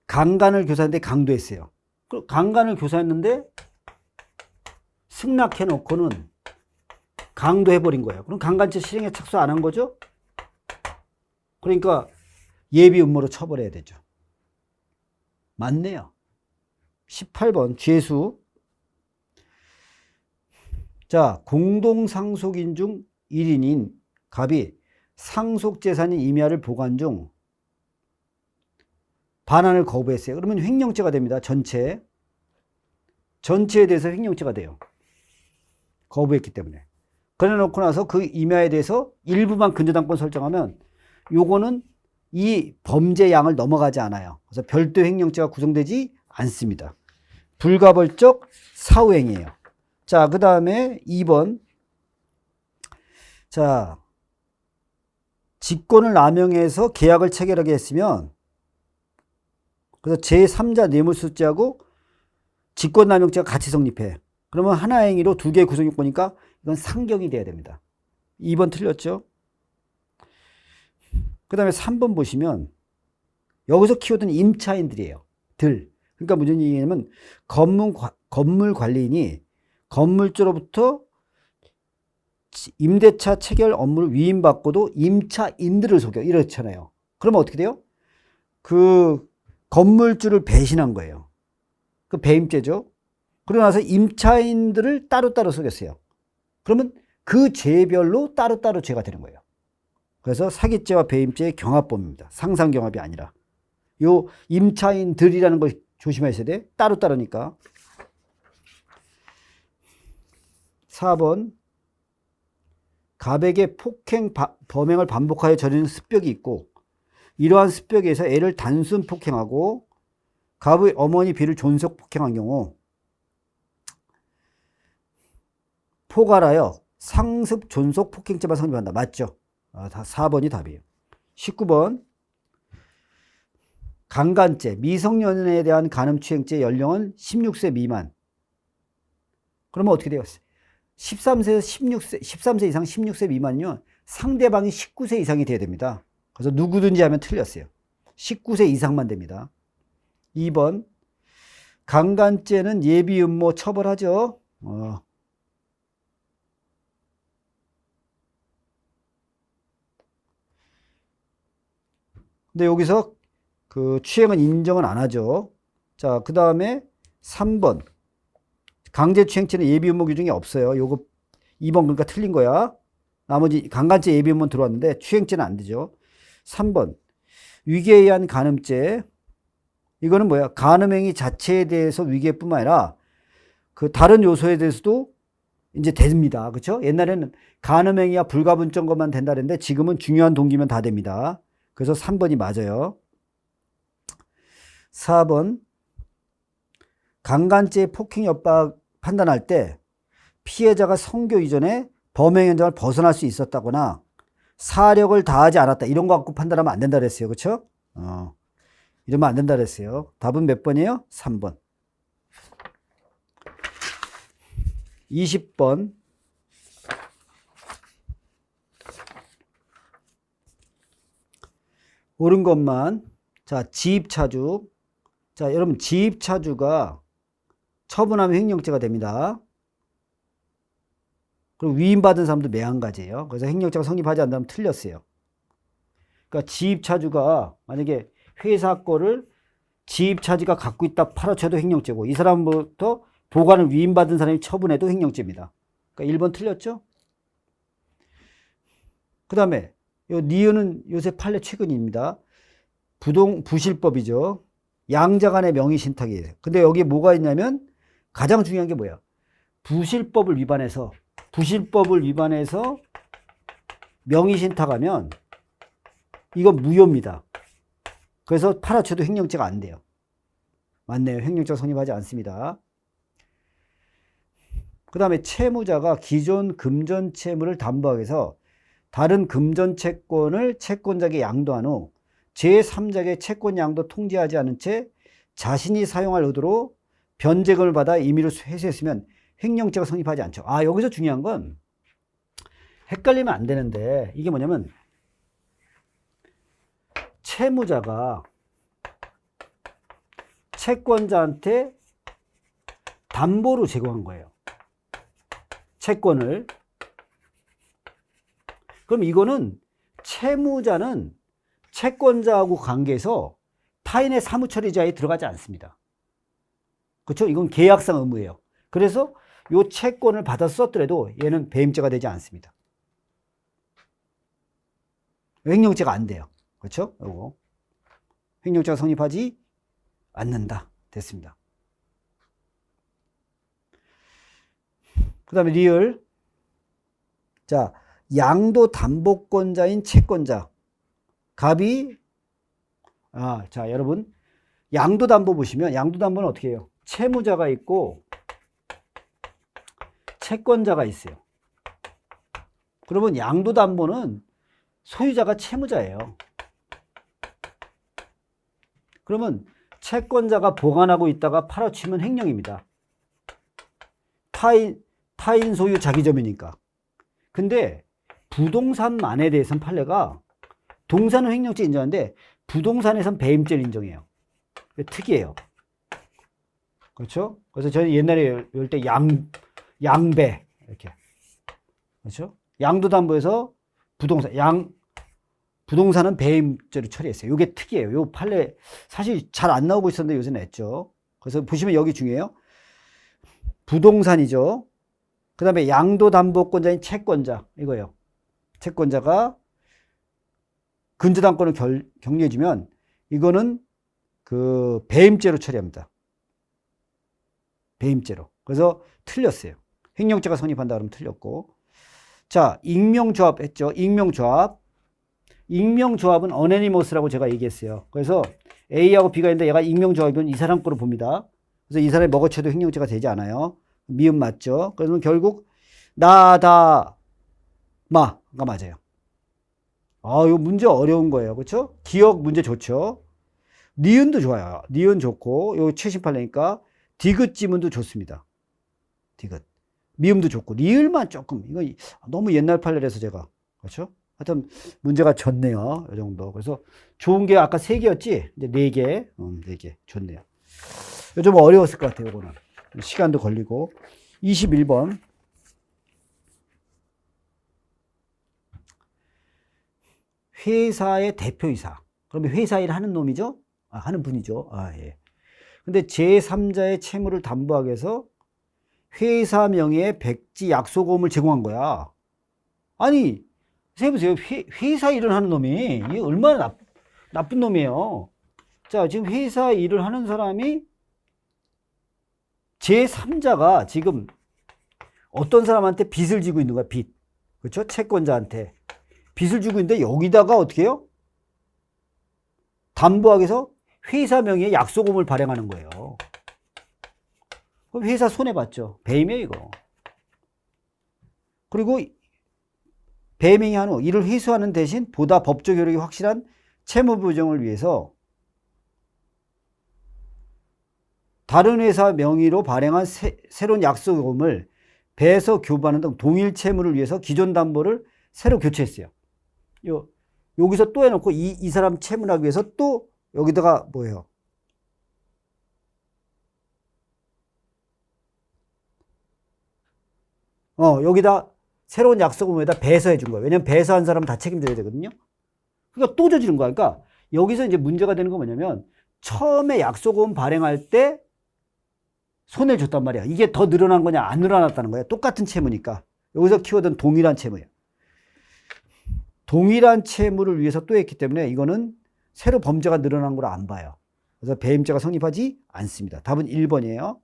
강간을 교사했는데 강도했어요. 강간을 교사했는데 승낙해놓고는 강도해버린 거예요. 그럼 강간죄 실행에 착수 안 한 거죠? 그러니까 예비 음모로 처벌해야 되죠. 맞네요. 18번 죄수. 자, 공동상속인 중 1인인 갑이 상속재산인 임야를 보관 중 반환을 거부했어요. 그러면 횡령죄가 됩니다. 전체에 대해서 횡령죄가 돼요. 거부했기 때문에. 그래 놓고 나서 그 임야에 대해서 일부만 근저당권 설정하면 요거는 이 범죄 양을 넘어가지 않아요. 그래서 별도 횡령죄가 구성되지 않습니다. 불가벌적 사후행위예요. 자, 그 다음에 2번. 자, 직권을 남용해서 계약을 체결하게 했으면, 그래서 제3자 뇌물수수죄하고 직권남용죄가 같이 성립해. 그러면 하나의 행위로 두 개의 구성요건이니까 이건 상경이 돼야 됩니다. 2번 틀렸죠? 그 다음에 3번 보시면 여기서 키워드는 임차인들이에요. 그러니까 무슨 얘기냐면 건물 관리인이 건물주로부터 임대차 체결 업무를 위임받고도 임차인들을 속여. 이렇잖아요. 그러면 어떻게 돼요? 그 건물주를 배신한 거예요. 그 배임죄죠. 그러고 나서 임차인들을 따로따로 속였어요. 그러면 그 죄별로 따로따로 죄가 되는 거예요. 그래서 사기죄와 배임죄의 경합범입니다. 상상경합이 아니라. 요 임차인들이라는 걸 조심하셔야 돼. 따로따로니까. 4번. 갑에게 범행을 반복하여 저지른 습벽이 있고 이러한 습벽에 의해서 애를 단순 폭행하고 갑의 어머니 비를 존속 폭행한 경우 포괄하여 상습 존속 폭행죄만 성립한다. 맞죠? 다 4번이 답이에요. 19번. 강간죄, 미성년에 대한 간음추행죄 연령은 16세 미만. 그러면 어떻게 돼요? 13세 이상 16세 미만이면 상대방이 19세 이상이 돼야 됩니다. 그래서 누구든지 하면 틀렸어요. 19세 이상만 됩니다. 2번. 강간죄는 예비 음모 처벌하죠. 근데 여기서 그 추행은 인정은 안 하죠. 자, 그 다음에 3번. 강제추행죄는 예비음모 규정이 없어요. 요거 2번 그러니까 틀린 거야. 나머지 강간죄 예비음모는 들어왔는데 추행죄는 안 되죠. 3번. 위계에 의한 간음죄. 이거는 뭐야? 간음행위 자체에 대해서 위계뿐만 아니라 그 다른 요소에 대해서도 이제 됩니다. 그렇죠? 옛날에는 간음행위와 불가분적인 것만 된다 그랬는데 지금은 중요한 동기면 다 됩니다. 그래서 3번이 맞아요. 4번. 강간죄 폭행 협박 판단할 때 피해자가 성교 이전에 범행 현장을 벗어날 수 있었다거나 사력을 다하지 않았다. 이런 거 갖고 판단하면 안 된다 그랬어요. 그렇죠? 이러면 안 된다 그랬어요. 답은 몇 번이에요? 3번. 20번. 옳은 것만. 자, 지입차주. 자, 여러분 지입차주가 처분하면 횡령죄가 됩니다. 그리고 위임받은 사람도 매한가지예요. 그래서 횡령죄가 성립하지 않는다면 틀렸어요. 그러니까 지입차주가 만약에 회사 거를 지입차주가 갖고 있다 팔아쳐도 횡령죄고 이 사람부터 보관을 위임받은 사람이 처분해도 횡령죄입니다. 그러니까 1번 틀렸죠? 그 다음에 요 니은은 요새 판례 최근입니다. 부실법이죠. 양자 간의 명의 신탁이에요. 근데 여기 뭐가 있냐면 가장 중요한 게 뭐야? 부실법을 위반해서 명의 신탁하면 이건 무효입니다. 그래서 팔아쳐도 횡령죄가 안 돼요. 맞네요. 횡령죄가 성립하지 않습니다. 그 다음에 채무자가 기존 금전 채무를 담보하기 위해서 다른 금전 채권을 채권자에게 양도한 후 제3자에게 채권 양도 통지하지 않은 채 자신이 사용할 의도로 변제금을 받아 임의로 회수했으면 횡령죄가 성립하지 않죠. 여기서 중요한 건 헷갈리면 안 되는데, 이게 뭐냐면 채무자가 채권자한테 담보로 제공한 거예요. 채권을. 그럼 이거는 채무자는 채권자하고 관계에서 타인의 사무처리자에 들어가지 않습니다. 그렇죠? 이건 계약상 의무예요. 그래서 이 채권을 받아서 썼더라도 얘는 배임죄가 되지 않습니다. 횡령죄가 안 돼요. 그렇죠? 요거. 횡령죄가 성립하지 않는다. 됐습니다. 그 다음에 리을. 자, 양도 담보권자인 채권자. 갑이, 자, 여러분. 양도 담보 보시면, 양도 담보는 어떻게 해요? 채무자가 있고, 채권자가 있어요. 그러면 양도 담보는 소유자가 채무자예요. 그러면 채권자가 보관하고 있다가 팔아치면 횡령입니다. 타인 소유 자기점이니까. 근데 부동산만에 대해서는 판례가 동산은 횡령죄 인정하는데 부동산에선 배임죄를 인정해요. 특이해요. 그렇죠? 그래서 저는 옛날에 이럴 때 양배 이렇게, 그렇죠? 양도담보에서 부동산은 배임죄로 처리했어요. 이게 특이해요. 요 판례 사실 잘 안 나오고 있었는데 요새 냈죠. 그래서 보시면 여기 중요해요. 부동산이죠. 그 다음에 양도담보권자인 채권자, 이거예요. 채권자가 근저당권을 격려해주면 이거는 그 배임죄로 처리합니다. 배임죄로. 그래서 틀렸어요. 횡령죄가 성립한다 그러면 틀렸고. 자, 익명조합 했죠. 익명조합. 익명조합은 어네니머스라고 제가 얘기했어요. 그래서 A하고 B가 있는데 얘가 익명조합이면 이 사람 거로 봅니다. 그래서 이 사람이 먹어쳐도 횡령죄가 되지 않아요. 미음 맞죠? 그러면 결국 나다 마가 맞아요. 이거 문제 어려운 거예요. 그렇죠? 기억 문제 좋죠? 니은도 좋아요. 니은 좋고, 요 최신 판례니까 디귿 지문도 좋습니다. 디귿. 미음도 좋고, 리을만 조금, 이거 너무 옛날 판례라서 제가. 그렇죠? 하여튼 문제가 좋네요. 이 정도. 그래서 좋은 게 아까 3개였지? 이제 4개. 4개. 좋네요. 좀 어려웠을 것 같아요. 이거는. 시간도 걸리고. 21번. 회사의 대표이사. 그러면 회사 일 하는 놈이죠? 하는 분이죠. 예. 근데 제3자의 채무를 담보하기 위해서 회사 명의의 백지 약소금을 제공한 거야. 아니, 생각해보세요. 회사 일을 하는 놈이, 이게 얼마나 나쁜 놈이에요. 자, 지금 회사 일을 하는 사람이 제3자가 지금 어떤 사람한테 빚을 지고 있는 거야, 빚. 그렇죠? 채권자한테. 빚을 주고 있는데 여기다가 어떻게 해요? 담보하기 위해서 회사 명의의 약소금을 발행하는 거예요. 그럼 회사 손해봤죠. 배임이에요, 이거. 그리고 배임행위 후 이를 회수하는 대신 보다 법적 효력이 확실한 채무 보정을 위해서 다른 회사 명의로 발행한 새로운 약소금을 배에서 교부하는 등 동일 채무를 위해서 기존 담보를 새로 교체했어요. 여기서 또 해놓고 이 사람 채무하기 위해서 또 여기다가 뭐예요? 여기다 새로운 약소금에다 배서해 준 거예요. 왜냐면 배서한 사람은 다 책임져야 되거든요. 그러니까 또 저지른 거야. 그러니까 여기서 이제 문제가 되는 건 뭐냐면 처음에 약소금 발행할 때 손해를 줬단 말이야. 이게 더 늘어난 거냐 안 늘어났다는 거야. 똑같은 채무니까. 여기서 키워드는 동일한 채무예요. 동일한 채무를 위해서 또 했기 때문에 이거는 새로 범죄가 늘어난 걸 안 봐요. 그래서 배임죄가 성립하지 않습니다. 답은 1번이에요.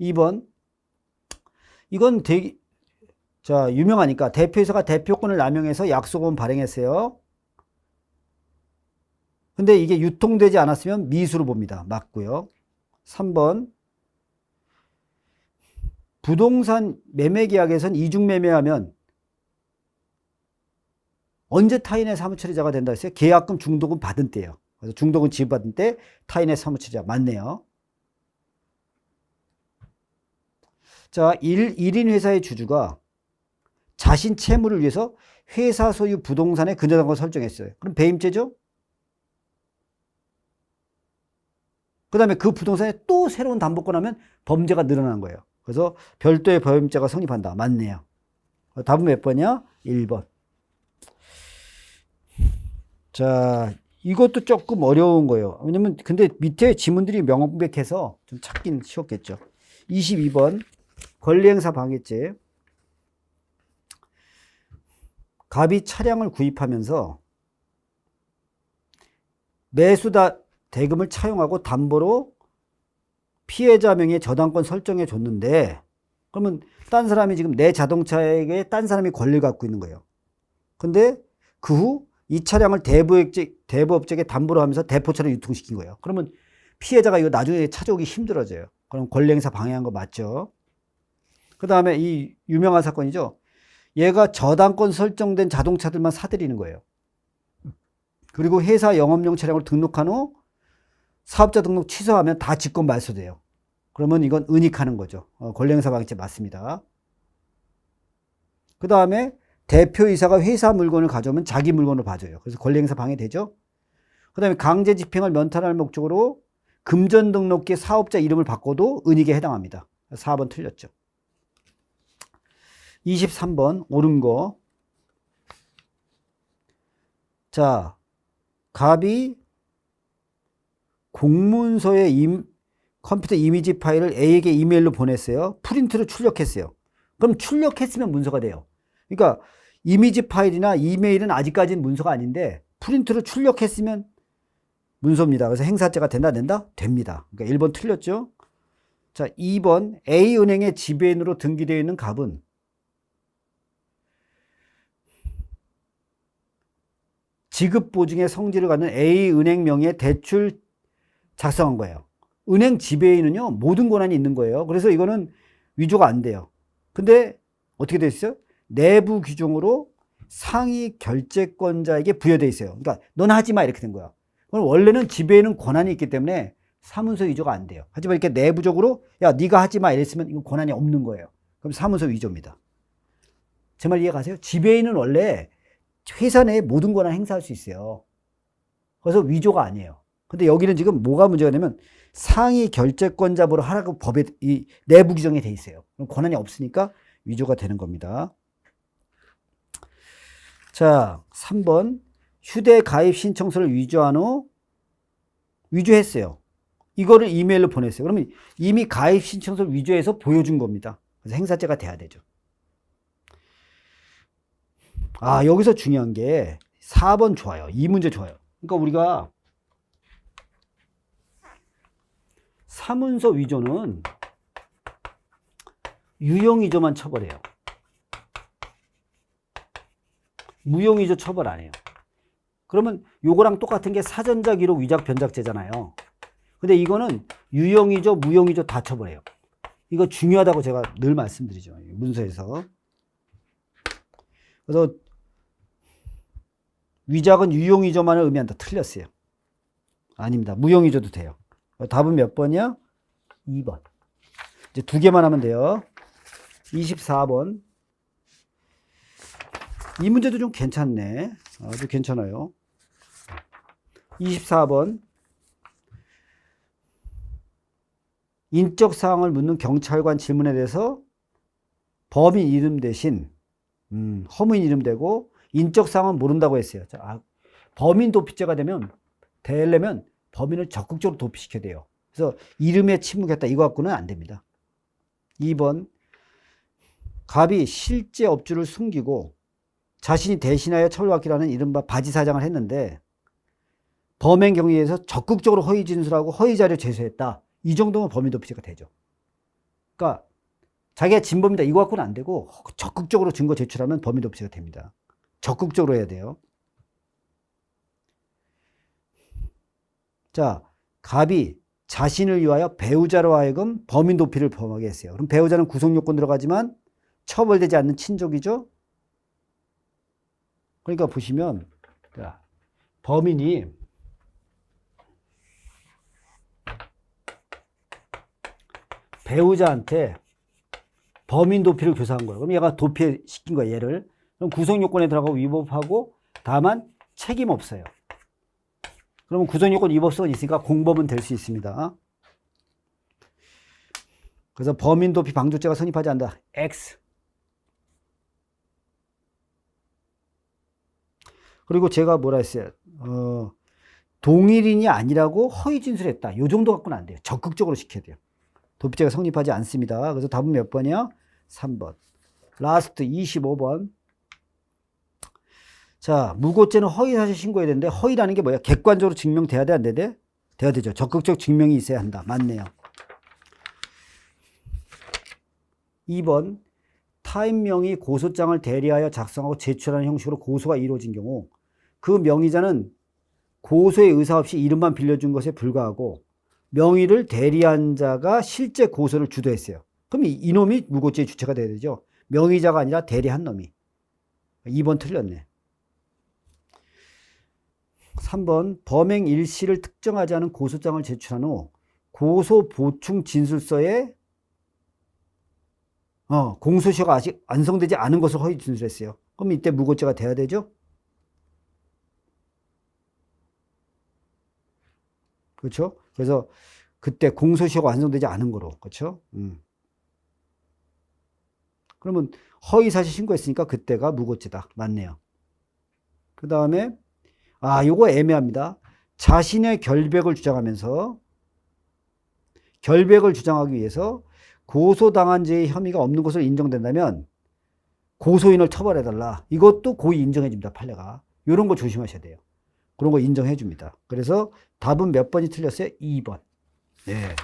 2번. 이건 되게 자, 유명하니까 대표이사가 대표권을 남용해서 약소금 발행했어요. 근데 이게 유통되지 않았으면 미수로 봅니다. 맞고요. 3번. 부동산 매매 계약에선 이중 매매하면 언제 타인의 사무처리자가 된다 했어요? 계약금 중도금 받은 때예요. 그래서 중도금 지급받은 때 타인의 사무처리자 맞네요. 자, 1인 회사의 주주가 자신 채무를 위해서 회사 소유 부동산의 근저당권을 설정했어요. 그럼 배임죄죠? 그 다음에 그 부동산에 또 새로운 담보권 하면 범죄가 늘어나는 거예요. 그래서 별도의 배임죄가 성립한다. 맞네요. 답은 몇 번이야? 1번. 자, 이것도 조금 어려운 거예요. 왜냐면 근데 밑에 지문들이 명백해서 좀 찾긴 쉬웠겠죠. 22번 권리행사 방해죄. 갑이 차량을 구입하면서 매수다 대금을 차용하고 담보로 피해자 명의의 저당권 설정해 줬는데, 그러면 딴 사람이 지금 내 자동차에게 딴 사람이 권리를 갖고 있는 거예요. 근데 그 후 이 차량을 대부업체에게 담보로 하면서 대포차로 유통시킨 거예요. 그러면 피해자가 이거 나중에 찾아오기 힘들어져요. 그럼 권리행사 방해한 거 맞죠? 그 다음에 이 유명한 사건이죠. 얘가 저당권 설정된 자동차들만 사들이는 거예요. 그리고 회사 영업용 차량을 등록한 후 사업자 등록 취소하면 다 직권 말소돼요. 그러면 이건 은닉하는 거죠. 권리행사 방해죄 맞습니다. 그 다음에 대표이사가 회사 물건을 가져오면 자기 물건을 봐줘요. 그래서 권리행사 방해되죠. 그 다음에 강제 집행을 면탈할 목적으로 금전 등록기에 사업자 이름을 바꿔도 은닉에 해당합니다. 4번 틀렸죠. 23번 옳은 거. 자, 갑이 공문서에 컴퓨터 이미지 파일을 A에게 이메일로 보냈어요. 프린트로 출력했어요. 그럼 출력했으면 문서가 돼요. 그러니까 이미지 파일이나 이메일은 아직까지는 문서가 아닌데 프린트로 출력했으면 문서입니다. 그래서 행사죄가 된다? 됩니다. 그러니까 1번 틀렸죠. 자, 2번 A은행의 지배인으로 등기되어 있는 갑은 지급 보증의 성질을 갖는 A은행 명의의 대출 작성한 거예요. 은행 지배인은요, 모든 권한이 있는 거예요. 그래서 이거는 위조가 안 돼요. 근데 어떻게 돼 있어요? 내부 규정으로 상위 결재권자에게 부여돼 있어요. 그러니까 넌 하지 마 이렇게 된 거야. 그럼 원래는 지배인은 권한이 있기 때문에 사문서 위조가 안 돼요. 하지만 이렇게 내부적으로 야 네가 하지 마 이랬으면 이건 권한이 없는 거예요. 그럼 사문서 위조입니다. 제 말 이해가세요? 지배인은 원래 회사 내에 모든 권한 행사할 수 있어요. 그래서 위조가 아니에요. 근데 여기는 지금 뭐가 문제가 되면 상위 결재권자로 하라고 법에 이 내부 규정이 돼 있어요. 그럼 권한이 없으니까 위조가 되는 겁니다. 자, 3번 휴대 가입 신청서를 위조한 후 위조했어요. 이거를 이메일로 보냈어요. 그러면 이미 가입 신청서를 위조해서 보여준 겁니다. 그래서 행사죄가 돼야 되죠. 아, 여기서 중요한 게 4번 좋아요. 이 문제 좋아요. 그러니까 우리가 사문서 위조는 유용위조만 처벌해요. 무용위조 처벌 안 해요. 그러면 요거랑 똑같은 게 사전자 기록 위작 변작죄잖아요. 근데 이거는 유용위조, 무용위조 다 처벌해요. 이거 중요하다고 제가 늘 말씀드리죠. 문서에서. 그래서 위작은 유용위조만을 의미한다. 틀렸어요. 아닙니다. 무용위조도 돼요. 답은 몇 번이야? 2번. 이제 두 개만 하면 돼요. 24번. 이 문제도 좀 괜찮네. 아주 괜찮아요. 24번. 인적 사항을 묻는 경찰관 질문에 대해서 범인 이름 대신 허무인 이름 대고 인적 사항은 모른다고 했어요. 자, 범인 도피죄가 되려면 범인을 적극적으로 도피시켜야 돼요. 그래서 이름에 침묵했다 이거 갖고는 안 됩니다. 2번. 갑이 실제 업주를 숨기고 자신이 대신하여 처벌받기로 하는 이른바 바지 사장을 했는데 범행 경위에 의해서 적극적으로 허위 진술하고 허위 자료 제시했다. 이 정도면 범인 도피죄가 되죠. 그러니까 자기가 진범이다 이거 갖고는 안 되고 적극적으로 증거 제출하면 범인 도피죄가 됩니다. 적극적으로 해야 돼요. 자, 갑이 자신을 위하여 배우자로 하여금 범인 도피를 범하게 했어요. 그럼 배우자는 구속 요건 들어가지만 처벌되지 않는 친족이죠. 그러니까 보시면, 자, 범인이 배우자한테 범인 도피를 교사한 거예요. 그럼 얘가 도피시킨 거예요, 얘를. 그럼 구성 요건에 들어가고 위법하고, 다만 책임 없어요. 그러면 구성 요건 위법성은 있으니까 공범은 될 수 있습니다. 그래서 범인 도피 방조죄가 성립하지 않는다. X. 그리고 제가 뭐라 했어요? 동일인이 아니라고 허위 진술했다. 요 정도 갖고는 안 돼요. 적극적으로 시켜야 돼요. 도피죄가 성립하지 않습니다. 그래서 답은 몇 번이야? 3번. 라스트 25번. 자, 무고죄는 허위사실 신고해야 되는데, 허위라는 게 뭐야? 객관적으로 증명돼야 돼, 안 돼? 돼야 되죠. 적극적 증명이 있어야 한다. 맞네요. 2번. 타인 명의 고소장을 대리하여 작성하고 제출하는 형식으로 고소가 이루어진 경우, 그 명의자는 고소의 의사 없이 이름만 빌려준 것에 불과하고, 명의를 대리한 자가 실제 고소를 주도했어요. 그럼 이놈이 무고죄의 주체가 돼야 되죠. 명의자가 아니라 대리한 놈이. 2번 틀렸네. 3번. 범행 일시를 특정하지 않은 고소장을 제출한 후 고소 보충 진술서에 공소시효가 아직 완성되지 않은 것을 허위 진술했어요. 그럼 이때 무고죄가 돼야 되죠? 그렇죠? 그래서 그때 공소시효가 완성되지 않은 거로. 그렇죠? 그러면 허위사실 신고했으니까 그때가 무고죄다. 맞네요. 그 다음에 요거 애매합니다. 자신의 결백을 주장하면서 결백을 주장하기 위해서 고소당한 죄의 혐의가 없는 것으로 인정된다면 고소인을 처벌해달라. 이것도 고의 인정해줍니다. 판례가. 이런 거 조심하셔야 돼요. 그런 거 인정해줍니다. 그래서 답은 몇 번이 틀렸어요? 2번. 네.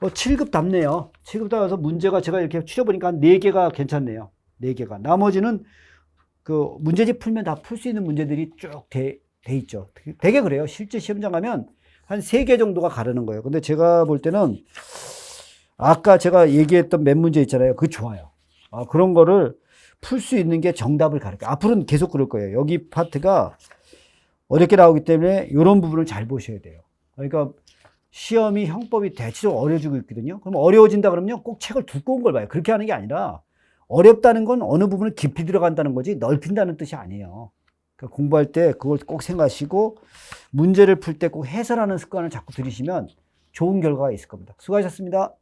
7급 답네요. 7급 답에서 문제가 제가 이렇게 추려보니까 4개가 괜찮네요. 4개가. 나머지는 그 문제집 풀면 다 풀 수 있는 문제들이 쭉 돼 있죠. 되게 그래요. 실제 시험장 가면 한 3개 정도가 가르는 거예요. 근데 제가 볼 때는 아까 제가 얘기했던 몇 문제 있잖아요. 그거 좋아요. 그런 거를 풀 수 있는 게 정답을 가르쳐요. 앞으로는 계속 그럴 거예요. 여기 파트가 어렵게 나오기 때문에 이런 부분을 잘 보셔야 돼요. 그러니까 시험이 형법이 대체적으로 어려지고 있거든요. 그럼 어려워진다 그러면 꼭 책을 두꺼운 걸 봐요. 그렇게 하는 게 아니라 어렵다는 건 어느 부분을 깊이 들어간다는 거지 넓힌다는 뜻이 아니에요. 그러니까 공부할 때 그걸 꼭 생각하시고 문제를 풀 때 꼭 해설하는 습관을 자꾸 들이시면 좋은 결과가 있을 겁니다. 수고하셨습니다.